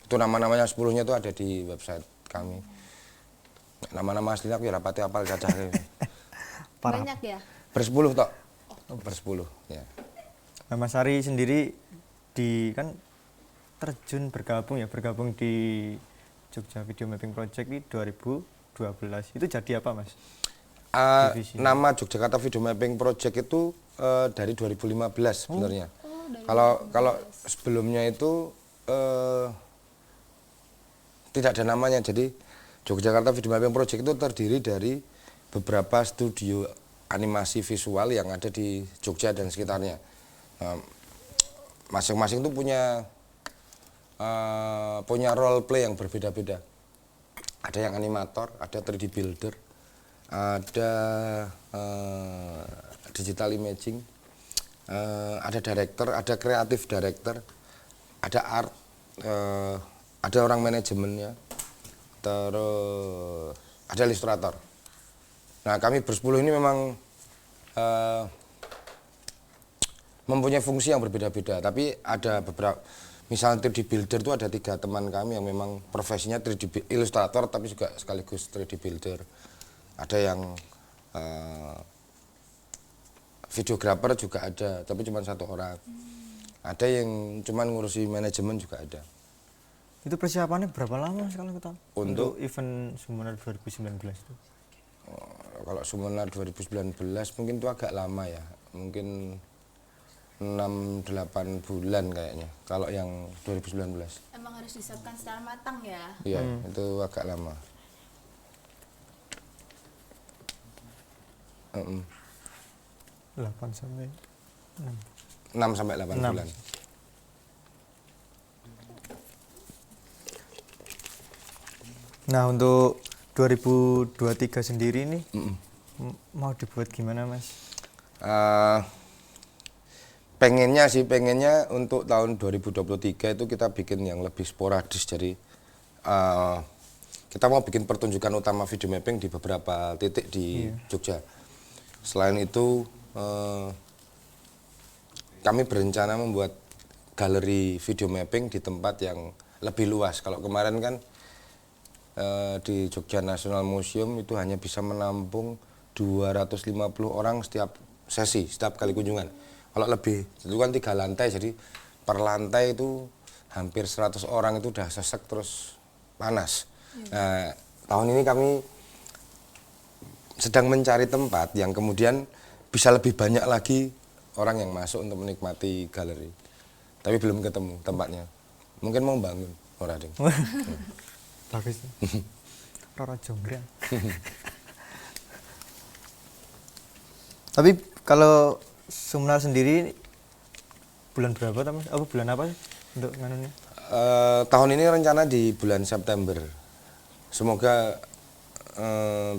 Itu nama-namanya 10-nya itu ada di website kami. Nama-nama aslinya aku ya rapati apal cacahnya. Banyak ya? Bersepuluh tok. Bersepuluh ya. Nah, Mas Ari sendiri kan bergabung di Jogja Video Mapping Project di 2012. Itu jadi apa, Mas? Nama Yogyakarta Video Mapping Project itu dari 2015 sebenarnya. Kalau sebelumnya itu tidak ada namanya. Jadi Yogyakarta Video Mapping Project itu terdiri dari beberapa studio animasi visual yang ada di Jogja dan sekitarnya. Masing-masing itu punya role play yang berbeda-beda. Ada yang animator, ada 3D builder, ada digital imaging, ada director, ada creative director, ada art, ada orang manajemennya, terus ada ilustrator. Nah, kami bersepuluh ini memang mempunyai fungsi yang berbeda-beda, tapi ada beberapa, misalnya 3D builder itu ada 3 teman kami yang memang profesinya 3D ilustrator tapi juga sekaligus 3D builder. Ada yang videografer juga ada, tapi cuma 1 orang. Ada yang cuma ngurusi manajemen juga ada. Itu persiapannya berapa lama kalau kita Untuk event Sumunar 2019 itu? Kalau Sumunar 2019 mungkin itu agak lama ya, mungkin 6-8 bulan kayaknya. Kalau yang 2019 Emang harus disiapkan secara matang ya? iya, itu agak lama. 8 sampai 6 sampai 8 bulan. Nah, untuk 2023 sendiri nih mau dibuat gimana, Mas? Pengennya untuk tahun 2023 itu kita bikin yang lebih sporadis. Jadi kita mau bikin pertunjukan utama video mapping di beberapa titik di Jogja. Selain itu kami berencana membuat galeri video mapping di tempat yang lebih luas. Kalau kemarin kan di Jogja National Museum itu hanya bisa menampung 250 orang setiap sesi, setiap kali kunjungan. Kalau lebih, itu kan 3 lantai, jadi per lantai itu hampir 100 orang itu udah sesek terus panas. Nah, tahun ini kami sedang mencari tempat yang kemudian bisa lebih banyak lagi orang yang masuk untuk menikmati galeri. Tapi belum ketemu tempatnya. Mungkin mau bangun, ora ding. Bagus. Roro Jonggrang. Tapi kalau Sumunar sendiri bulan berapa, Mas? Bulan apa sih untuk nganunya? Tahun ini rencana di bulan September. Semoga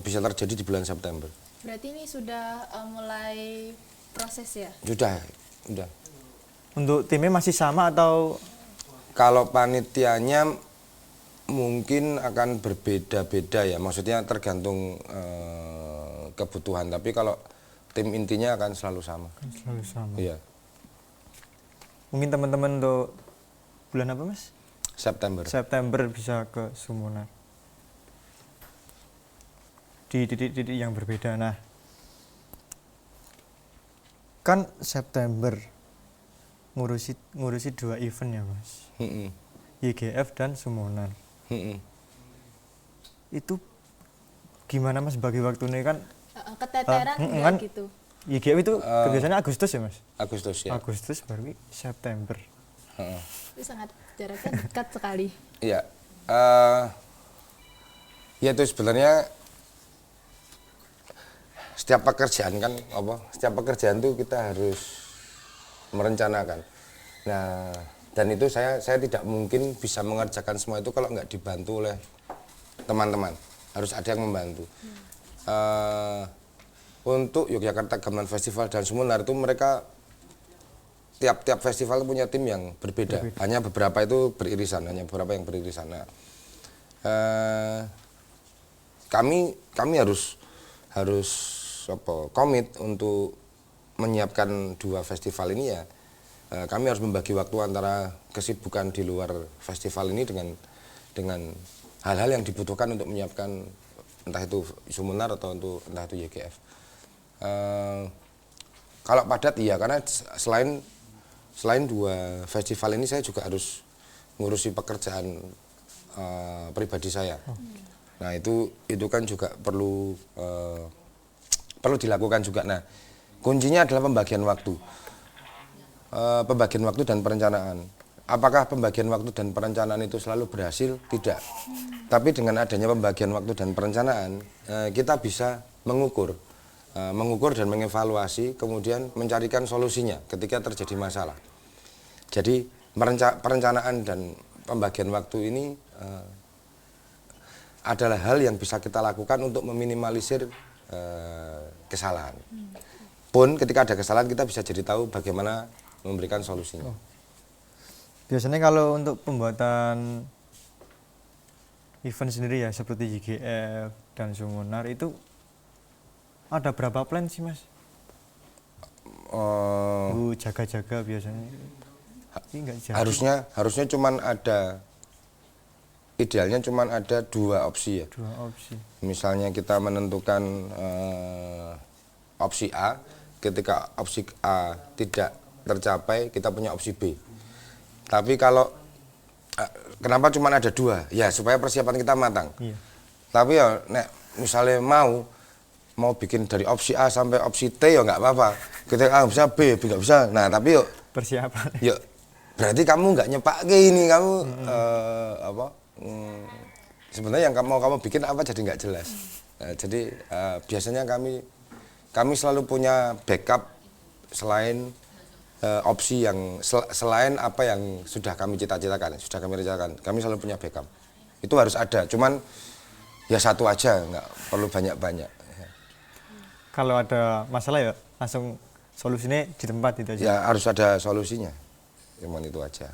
bisa terjadi di bulan September. Berarti ini sudah mulai proses ya? Sudah. Untuk timnya masih sama atau? Kalau panitianya mungkin akan berbeda-beda ya, maksudnya tergantung kebutuhan. Tapi kalau tim intinya akan selalu sama. Selalu sama. Iya, Mungkin teman-teman untuk bulan apa Mas? September. September bisa ke Sumunar. Di titik-titik yang berbeda. Nah, kan September ngurusi 2 event ya Mas. Mm-mm. YGF dan Sumunar. Mm-mm. Itu gimana Mas bagi waktunya kan? Keteteran kan enggak gitu. YGF itu kebiasaannya Agustus ya Mas? Agustus ya. Agustus baru September. Heeh. Itu sangat jaraknya dekat sekali. Iya, ya itu sebenarnya setiap pekerjaan kan setiap pekerjaan tuh kita harus merencanakan. Nah, dan itu saya tidak mungkin bisa mengerjakan semua itu kalau nggak dibantu oleh teman-teman. Harus ada yang membantu. Untuk Yogyakarta Gamelan Festival dan Sumunar itu mereka tiap festival punya tim yang berbeda. Hanya beberapa itu beririsan, Nah, kami harus komit untuk menyiapkan 2 festival ini ya. Kami harus membagi waktu antara kesibukan di luar festival ini dengan hal-hal yang dibutuhkan untuk menyiapkan entah itu Sumunar atau entah itu YGF. Kalau padat iya, karena selain 2 festival ini saya juga harus ngurusi pekerjaan pribadi saya. Nah itu kan juga perlu dilakukan juga. Nah kuncinya adalah pembagian waktu. Pembagian waktu dan perencanaan. Apakah pembagian waktu dan perencanaan itu selalu berhasil? Tidak. Tapi dengan adanya pembagian waktu dan perencanaan, kita bisa mengukur dan mengevaluasi, kemudian mencarikan solusinya ketika terjadi masalah. Jadi perencanaan dan pembagian waktu ini adalah hal yang bisa kita lakukan untuk meminimalisir kesalahan. Pun ketika ada kesalahan kita bisa jadi tahu bagaimana memberikan solusinya. Biasanya kalau untuk pembuatan event sendiri ya seperti YGF dan Sumunar itu ada berapa plan sih Mas? Jaga-jaga biasanya. Enggak jadi. Harusnya idealnya cuman ada 2 opsi ya. 2 opsi. Misalnya kita menentukan opsi A, ketika opsi A tidak tercapai kita punya opsi B. Tapi kalau kenapa cuma ada 2? Ya supaya persiapan kita matang. Iya. Tapi ya misalnya mau bikin dari opsi A sampai opsi T ya nggak apa-apa. Ketika A bisa B nggak bisa. Nah tapi yuk Persiapan. yuk berarti kamu nggak nyepak ini kamu sebenarnya yang kamu bikin apa jadi nggak jelas. Jadi biasanya kami selalu punya backup selain opsi yang selain apa yang sudah kami cita-citakan, sudah kami rencanakan. Kami selalu punya backup. Itu harus ada. Cuman ya 1 aja, nggak perlu banyak-banyak. Kalau ada masalah ya langsung solusinya di tempat itu aja. Ya harus ada solusinya. Cuman itu aja.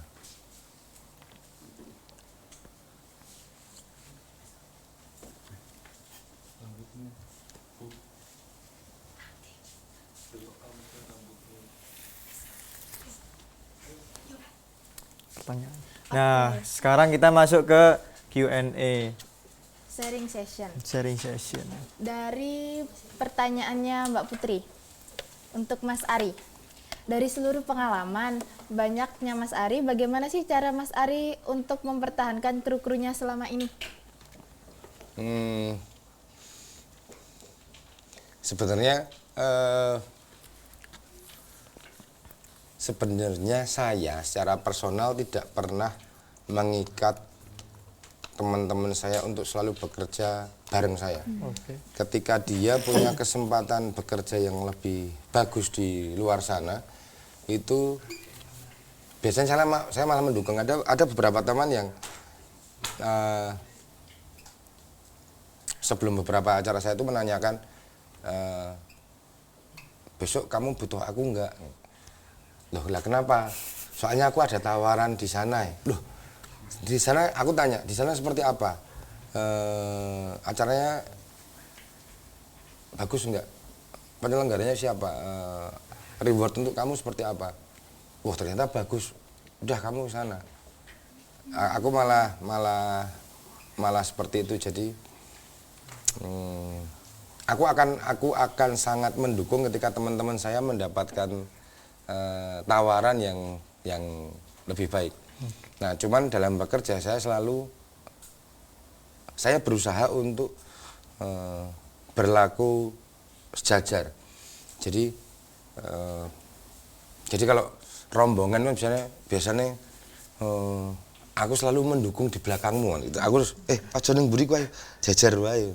Pertanyaan. Nah, sekarang kita masuk ke Q&A, Sharing session. sharing session. Dari pertanyaannya Mbak Putri untuk Mas Ari. Dari seluruh pengalaman banyaknya Mas Ari, bagaimana sih cara Mas Ari untuk mempertahankan kru-krunya selama ini? Sebenarnya saya secara personal tidak pernah mengikat teman-teman saya untuk selalu bekerja bareng saya. Oke. Ketika dia punya kesempatan bekerja yang lebih bagus di luar sana, itu biasanya saya malah mendukung. Ada beberapa teman yang sebelum beberapa acara saya itu menanyakan, besok kamu butuh aku enggak? Loh lah kenapa? Soalnya aku ada tawaran di sana. Loh Di sana aku tanya, di sana seperti apa? Acaranya bagus enggak? Penyelenggaranya siapa? Reward untuk kamu seperti apa? Wah ternyata bagus. Udah kamu sana. Aku malah seperti itu. Jadi aku akan sangat mendukung ketika teman-teman saya mendapatkan tawaran yang lebih baik. Nah, cuman dalam bekerja saya berusaha untuk berlaku sejajar. Jadi kalau rombongan biasanya aku selalu mendukung di belakangmu gitu. Aku harus aja ning mburi kowe jajar wae.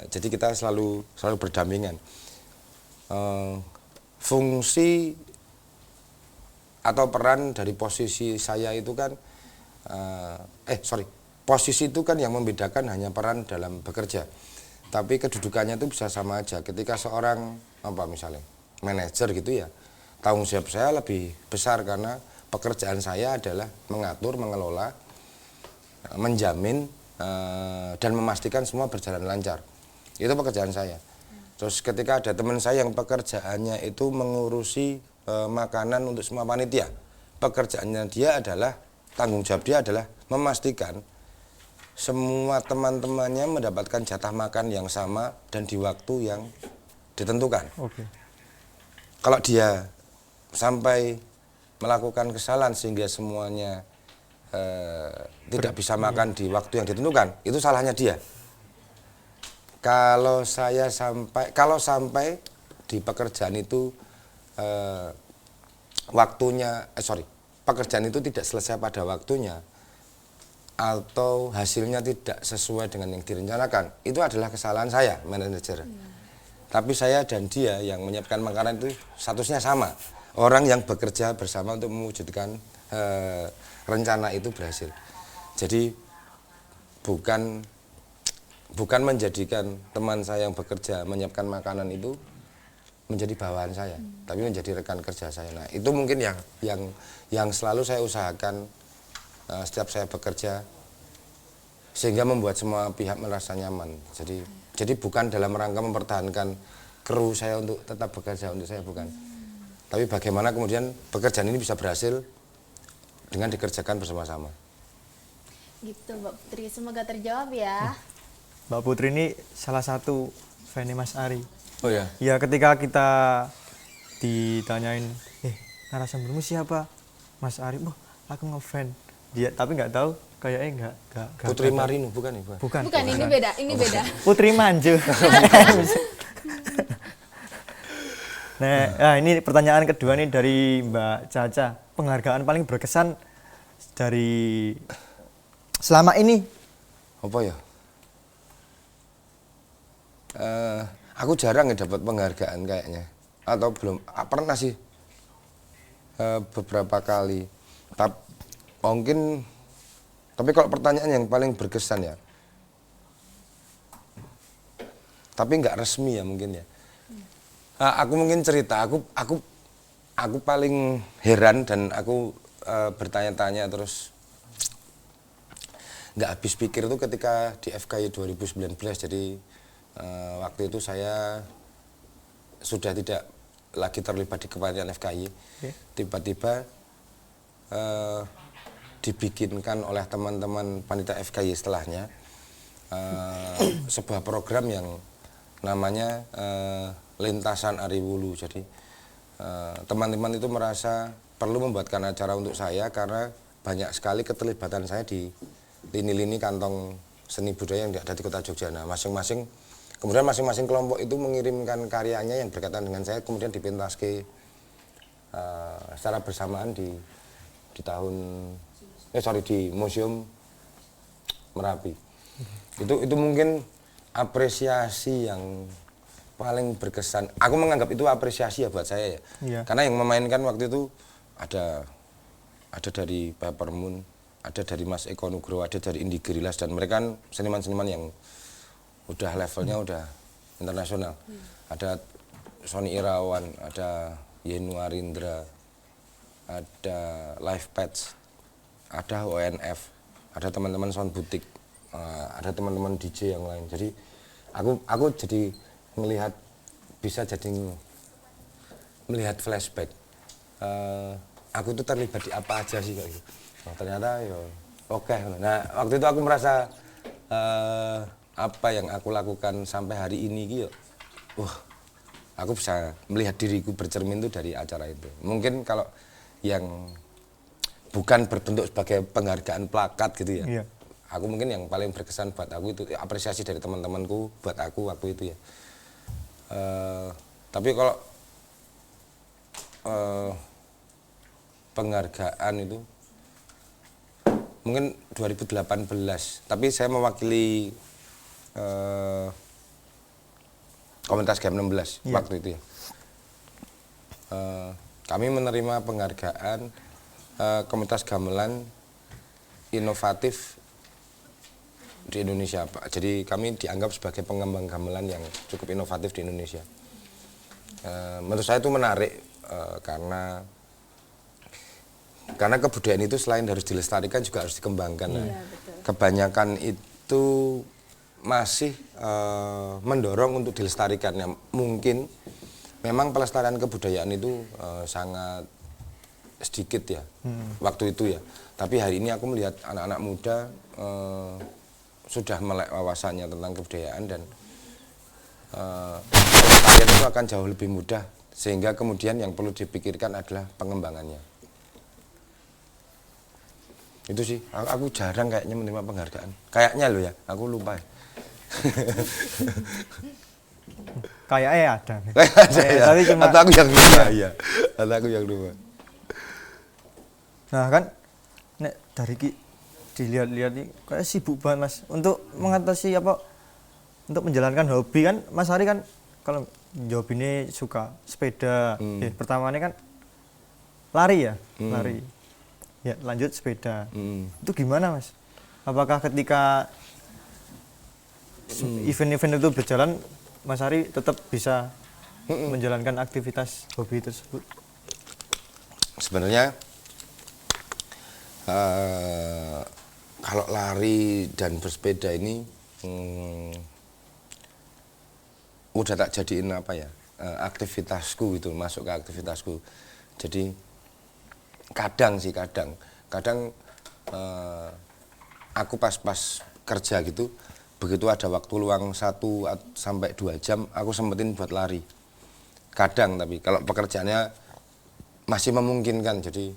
Jadi kita selalu berdampingan. Fungsi atau peran dari posisi saya itu kan posisi itu kan yang membedakan hanya peran dalam bekerja. Tapi kedudukannya itu bisa sama aja. Ketika seorang misalnya manajer gitu ya, tanggung jawab saya lebih besar karena pekerjaan saya adalah mengatur, mengelola, menjamin dan memastikan semua berjalan lancar. Itu pekerjaan saya. Terus ketika ada teman saya yang pekerjaannya itu mengurusi makanan untuk semua panitia, pekerjaannya dia adalah, tanggung jawab dia adalah memastikan semua teman-temannya mendapatkan jatah makan yang sama dan di waktu yang ditentukan. Oke. Kalau dia sampai melakukan kesalahan sehingga semuanya tidak bisa makan di waktu yang ditentukan, itu salahnya dia. Kalau sampai di pekerjaan itu pekerjaan itu tidak selesai pada waktunya atau hasilnya tidak sesuai dengan yang direncanakan, itu adalah kesalahan saya, manajer. Tapi saya dan dia yang menyiapkan makanan itu statusnya sama. Orang yang bekerja bersama untuk mewujudkan rencana itu berhasil. Jadi bukan menjadikan teman saya yang bekerja menyiapkan makanan itu menjadi bawahan saya, tapi menjadi rekan kerja saya. Nah, itu mungkin yang selalu saya usahakan setiap saya bekerja, sehingga membuat semua pihak merasa nyaman. Jadi bukan dalam rangka mempertahankan kru saya untuk tetap bekerja untuk saya, bukan. Tapi bagaimana kemudian pekerjaan ini bisa berhasil dengan dikerjakan bersama-sama. Gitu Mbak Putri, semoga terjawab ya. Mbak Putri ini salah satu fan Mas Ari. Oh ya? Ya ketika kita ditanyain, narasumbermu siapa? Mas Ari, aku ngefan dia, tapi nggak tahu kayaknya nggak. Putri Marino bukan ya? Bukan, ini beda. Putri Manju. Nah, ini pertanyaan kedua nih dari Mbak Caca. Penghargaan paling berkesan dari selama ini? Apa ya? Aku jarang dapat penghargaan kayaknya. Atau belum, pernah sih beberapa kali. Tapi kalau pertanyaan yang paling berkesan ya, tapi nggak resmi ya mungkin ya. Aku mungkin cerita, aku paling heran dan aku bertanya-tanya terus nggak habis pikir itu ketika di FKY 2019. Jadi waktu itu saya sudah tidak lagi terlibat di kepanitiaan FKY. Tiba-tiba dibikinkan oleh teman-teman panitia FKY setelahnya sebuah program yang namanya Lintasan Ariwulu. Jadi teman-teman itu merasa perlu membuatkan acara untuk saya karena banyak sekali keterlibatan saya di lini-lini kantong seni budaya yang ada di Kota Jogja. Nah, kemudian masing-masing kelompok itu mengirimkan karyanya yang berkaitan dengan saya, kemudian dipentaske secara bersamaan di Museum Merapi. Itu mungkin apresiasi yang paling berkesan. Aku menganggap itu apresiasi ya buat saya ya. Iya. Karena yang memainkan waktu itu ada dari Peppermoon, ada dari Mas Eko Nugroho, ada dari Indi Gerilas, dan mereka kan seniman-seniman yang udah levelnya udah internasional. Ada Sony Irawan, ada Yenu Arindra, ada Live Pets, ada ONF. ada teman-teman sound butik, ada teman-teman DJ yang lain. Jadi aku jadi bisa jadi melihat flashback. Aku tuh terlibat di apa aja sih kayak gitu. Oh, ternyata ya oke. Nah, waktu itu aku merasa apa yang aku lakukan sampai hari ini gitu. Aku bisa melihat diriku bercermin tuh dari acara itu. Mungkin kalau yang bukan berbentuk sebagai penghargaan plakat gitu ya. Iya. Aku mungkin yang paling berkesan buat aku itu apresiasi dari teman-temanku buat aku waktu itu ya. Tapi kalau penghargaan itu mungkin 2018, tapi saya mewakili komunitas GM16 Iya. waktu itu ya. Kami menerima penghargaan komunitas gamelan inovatif di Indonesia, Pak. Jadi kami dianggap sebagai pengembang gamelan yang cukup inovatif di Indonesia. Menurut saya itu menarik karena kebudayaan itu selain harus dilestarikan juga harus dikembangkan. Iya, betul. Kebanyakan itu masih mendorong untuk dilestarikan. Ya, mungkin memang pelestarian kebudayaan itu sangat sedikit ya waktu itu ya. Tapi hari ini aku melihat anak-anak muda sudah melek wawasannya tentang kebudayaan dan pelestarian itu akan jauh lebih mudah, sehingga kemudian yang perlu dipikirkan adalah pengembangannya. Itu sih, aku jarang kayaknya menerima penghargaan. Kayaknya loh ya, aku lupa ya. Kayaknya ada. Ya. Tapi cuma Atau aku yang lupa ya. Atau aku yang lupa. nah kan nek dari dilihat-lihat nih kayak sibuk banget Mas untuk mengatasi untuk menjalankan hobi kan. Mas Ari kan kalau hobi ini suka sepeda. Pertamanya kan lari ya, lari. Ya, lanjut sepeda. Itu gimana Mas? Apakah ketika event-event itu berjalan Mas Ari tetap bisa menjalankan aktivitas hobi tersebut? Sebenarnya kalau lari dan bersepeda ini udah tak jadiin aktivitasku gitu, masuk ke aktivitasku. Jadi kadang aku pas kerja gitu, begitu ada waktu luang 1 sampai 2 jam aku sempetin buat lari. Kadang, tapi kalau pekerjaannya masih memungkinkan, jadi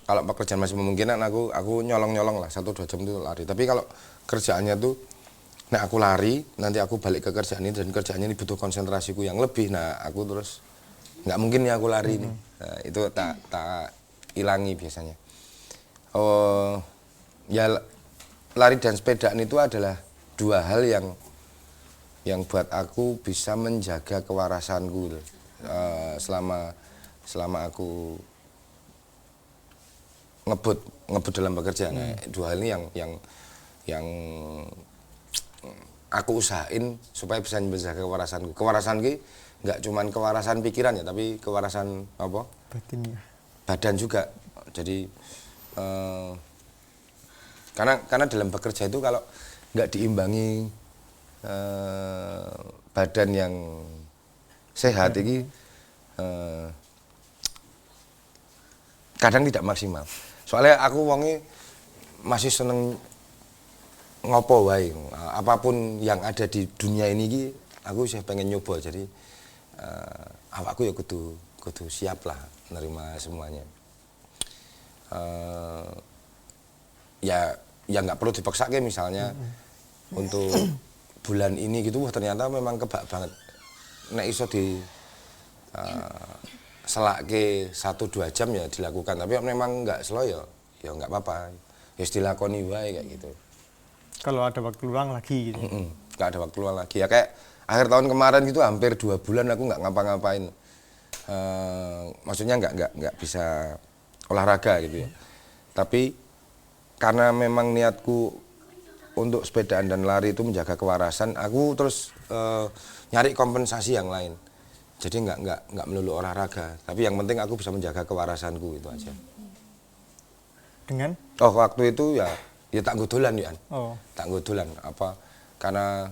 kalau pekerjaan masih memungkinkan aku nyolong lah 1-2 jam itu lari. Tapi kalau kerjaannya tuh nah aku lari, nanti aku balik ke kerjaan ini dan kerjaannya ini butuh konsentrasiku yang lebih, nah aku terus nggak mungkin ya aku lari nih. Nah, itu tak ilangi biasanya. Ya lari dan sepedaan itu adalah 2 hal yang buat aku bisa menjaga kewarasanku selama aku ngebut dalam bekerja. Nah, 2 hal ini yang aku usahain supaya bisa menjaga kewarasanku. Kewarasan ki nggak cuman kewarasan pikiran ya, tapi kewarasan Batinnya. badan juga. Jadi karena dalam bekerja itu kalau nggak diimbangi badan yang sehat ini kadang tidak maksimal. Soalnya aku wonge masih seneng ngopo wae, apapun yang ada di dunia ini aku sih pengen nyoba. Jadi awakku ya kudu siap lah menerima semuanya. Ya nggak perlu dipaksa kayak misalnya untuk bulan ini gitu, wah ternyata memang kebak banget nek iso di selake 1-2 jam ya dilakukan, tapi memang nggak slow ya nggak apa-apa, ya dilakoni wae kayak gitu. Kalau ada waktu luang lagi gitu. Nggak ada waktu luang lagi ya, kayak akhir tahun kemarin gitu hampir 2 bulan aku nggak ngapa-ngapain, maksudnya nggak bisa olahraga gitu ya. Tapi karena memang niatku untuk sepedaan dan lari itu menjaga kewarasan, aku terus nyari kompensasi yang lain. Jadi nggak melulu olahraga, tapi yang penting aku bisa menjaga kewarasanku, itu aja. Dengan Oh waktu itu ya tak godolan ya. oh Tak godolan apa karena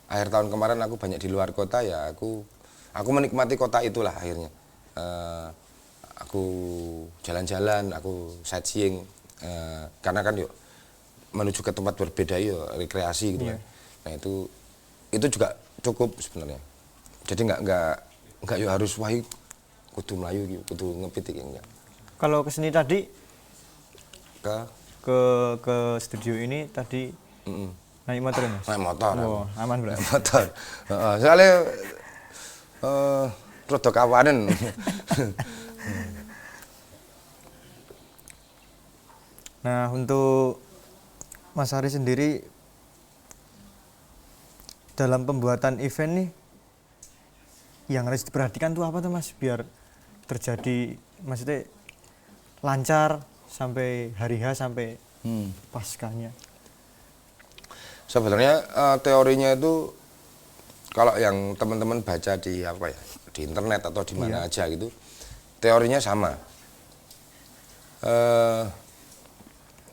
akhir tahun kemarin aku banyak di luar kota ya aku menikmati kota itulah akhirnya. Aku jalan-jalan, aku sightseeing karena kan yuk menuju ke tempat berbeda yuk rekreasi gitu kan. Nah itu juga cukup sebenarnya. Jadi nggak yuk harus wah kudu melayu gitu, kudu ngepitik enggak. kalau kesini tadi Ke ke studio ini tadi naik motor ya, Mas? naik motor. Oh, aman berarti. Motor. Soalnya produk kawanan. Nah, untuk Mas Ari sendiri dalam pembuatan event nih yang harus diperhatikan tuh apa tuh Mas biar terjadi maksudnya lancar sampai hari H sampai paskanya. Sebenarnya teorinya itu kalau yang teman-teman baca di apa ya di internet atau di mana aja gitu, teorinya sama.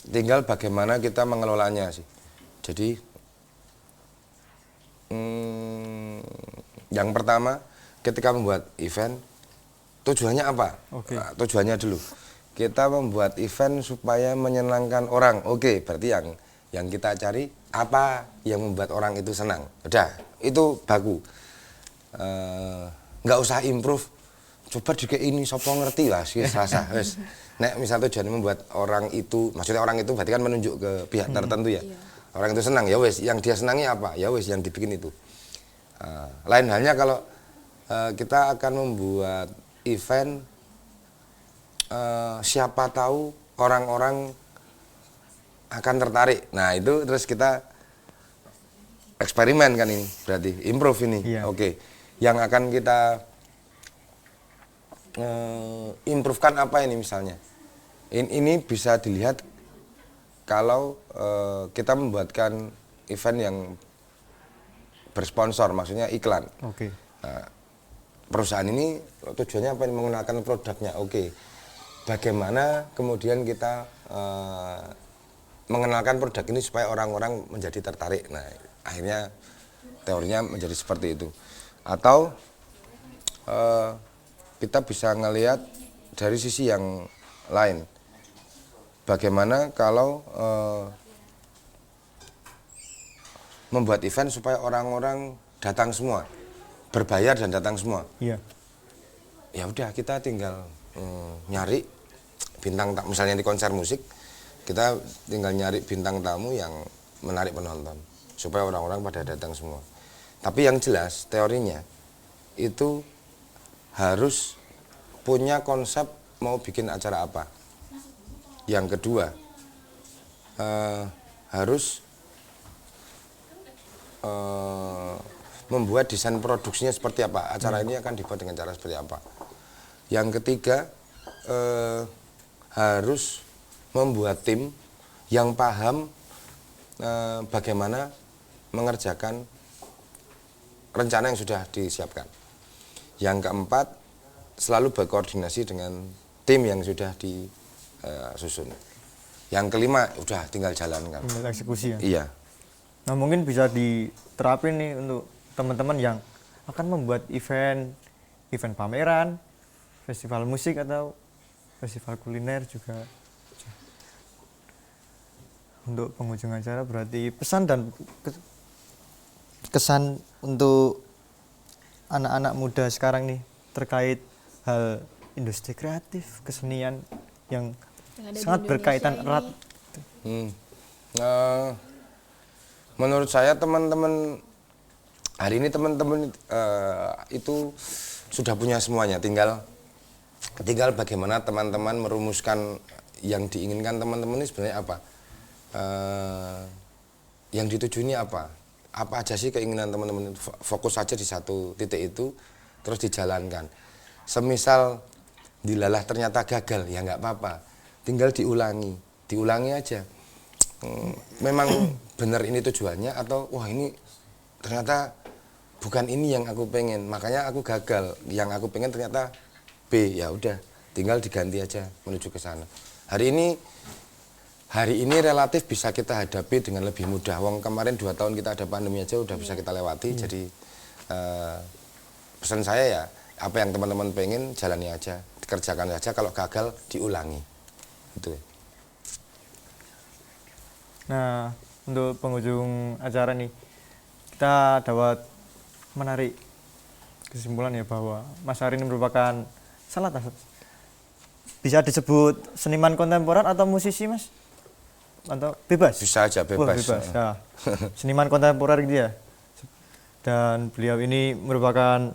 Tinggal bagaimana kita mengelolanya sih. Jadi yang pertama ketika membuat event tujuannya apa? Oke. Nah, tujuannya dulu. Kita membuat event supaya menyenangkan orang. Oke, berarti yang kita cari apa yang membuat orang itu senang. Udah, itu baku. Nggak usah improve. Coba juga ini sopo ngerti lah sih sasa. Wes. Nek misal tujuannya membuat orang itu, maksudnya orang itu berarti kan menunjuk ke pihak tertentu ya. Orang itu senang ya wes, yang dia senangi apa? Ya wes yang dibikin itu. Lain halnya kalau kita akan membuat event siapa tahu orang-orang akan tertarik. Nah itu terus kita eksperimen kan ini berarti improve ini. Iya. Oke. Yang akan kita improvekan apa ini misalnya? Ini bisa dilihat kalau kita membuatkan event yang bersponsor, maksudnya iklan. Oke. Nah, perusahaan ini tujuannya apa? Menggunakan produknya. Oke. Bagaimana kemudian kita mengenalkan produk ini supaya orang-orang menjadi tertarik. Nah, akhirnya teorinya menjadi seperti itu. Atau kita bisa ngelihat dari sisi yang lain. Bagaimana kalau membuat event supaya orang-orang datang semua, berbayar dan datang semua. Iya. Ya udah kita tinggal nyari bintang tamu, misalnya di konser musik kita tinggal nyari bintang tamu yang menarik penonton supaya orang-orang pada datang semua. Tapi yang jelas teorinya itu harus punya konsep mau bikin acara apa. Yang kedua harus membuat desain produksinya seperti apa. Acara ini akan dibuat dengan cara seperti apa. Yang ketiga harus membuat tim yang paham bagaimana mengerjakan rencana yang sudah disiapkan. Yang keempat selalu berkoordinasi dengan tim yang sudah disusun. Yang kelima udah tinggal jalankan. Tinggal eksekusi ya. Iya. Nah, mungkin bisa diterapin nih untuk teman-teman yang akan membuat event pameran, festival musik atau festival kuliner juga. Untuk penghujung acara berarti pesan dan kesan untuk anak-anak muda sekarang nih terkait hal industri kreatif, kesenian yang Yang ada di sangat Indonesia berkaitan ini. erat. Menurut saya teman-teman hari ini teman-teman itu sudah punya semuanya, tinggal bagaimana teman-teman merumuskan yang diinginkan teman-teman ini sebenarnya apa, yang dituju ini apa aja sih keinginan teman-teman. Fokus saja di satu titik itu terus dijalankan. Semisal dilalah ternyata gagal ya nggak apa-apa, tinggal diulangi aja. Memang benar ini tujuannya atau wah ini ternyata bukan ini yang aku pengen, makanya aku gagal. Yang aku pengen ternyata B, ya udah tinggal diganti aja menuju ke sana. hari ini relatif bisa kita hadapi dengan lebih mudah. Wong kemarin 2 tahun kita ada pandemi aja udah bisa kita lewati. Jadi pesan saya ya, apa yang teman-teman pengen jalani aja, kerjakan aja. Kalau gagal diulangi. Itu. Nah, untuk penghujung acara nih, kita dapat menarik kesimpulan ya bahwa Mas Ari ini merupakan bisa disebut seniman kontemporer atau musisi, Mas? Atau bebas? Bisa aja bebas. Wah, bebas. Ya. Seniman kontemporer gitu ya. Dan beliau ini merupakan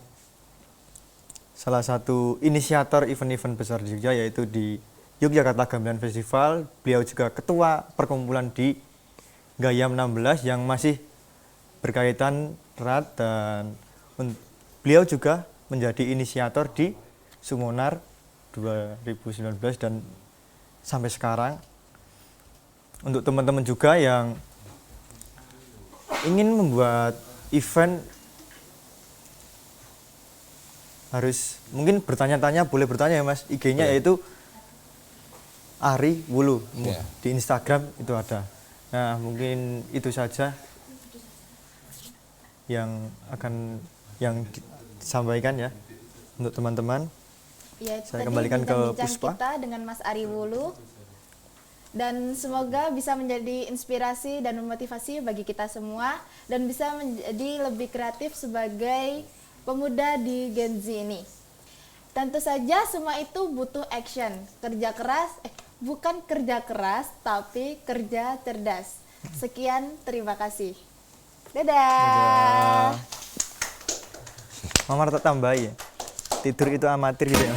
salah satu inisiator event-event besar di Jogja, yaitu di Yogyakarta Gamelan Festival. Beliau juga ketua perkumpulan di Gayam 16 yang masih berkaitan erat, dan beliau juga menjadi inisiator di Sumonar 2019 dan sampai sekarang. Untuk teman-teman juga yang ingin membuat event, harus mungkin bertanya-tanya, boleh bertanya ya Mas, IG-nya yaitu Ari Wulu. Di Instagram itu ada. Nah, mungkin itu saja yang disampaikan ya untuk teman-teman. Ya, Saya tadi kembalikan ke bincang-bincang Puspa. kita dengan Mas Ari Wulu, dan semoga bisa menjadi inspirasi dan memotivasi bagi kita semua dan bisa menjadi lebih kreatif sebagai pemuda di Gen Z ini. Tentu saja semua itu butuh action, kerja keras, bukan kerja keras tapi kerja cerdas. Sekian, terima kasih. Dadah. Mamar tak tambah ya. Tidur itu amatir gitu ya.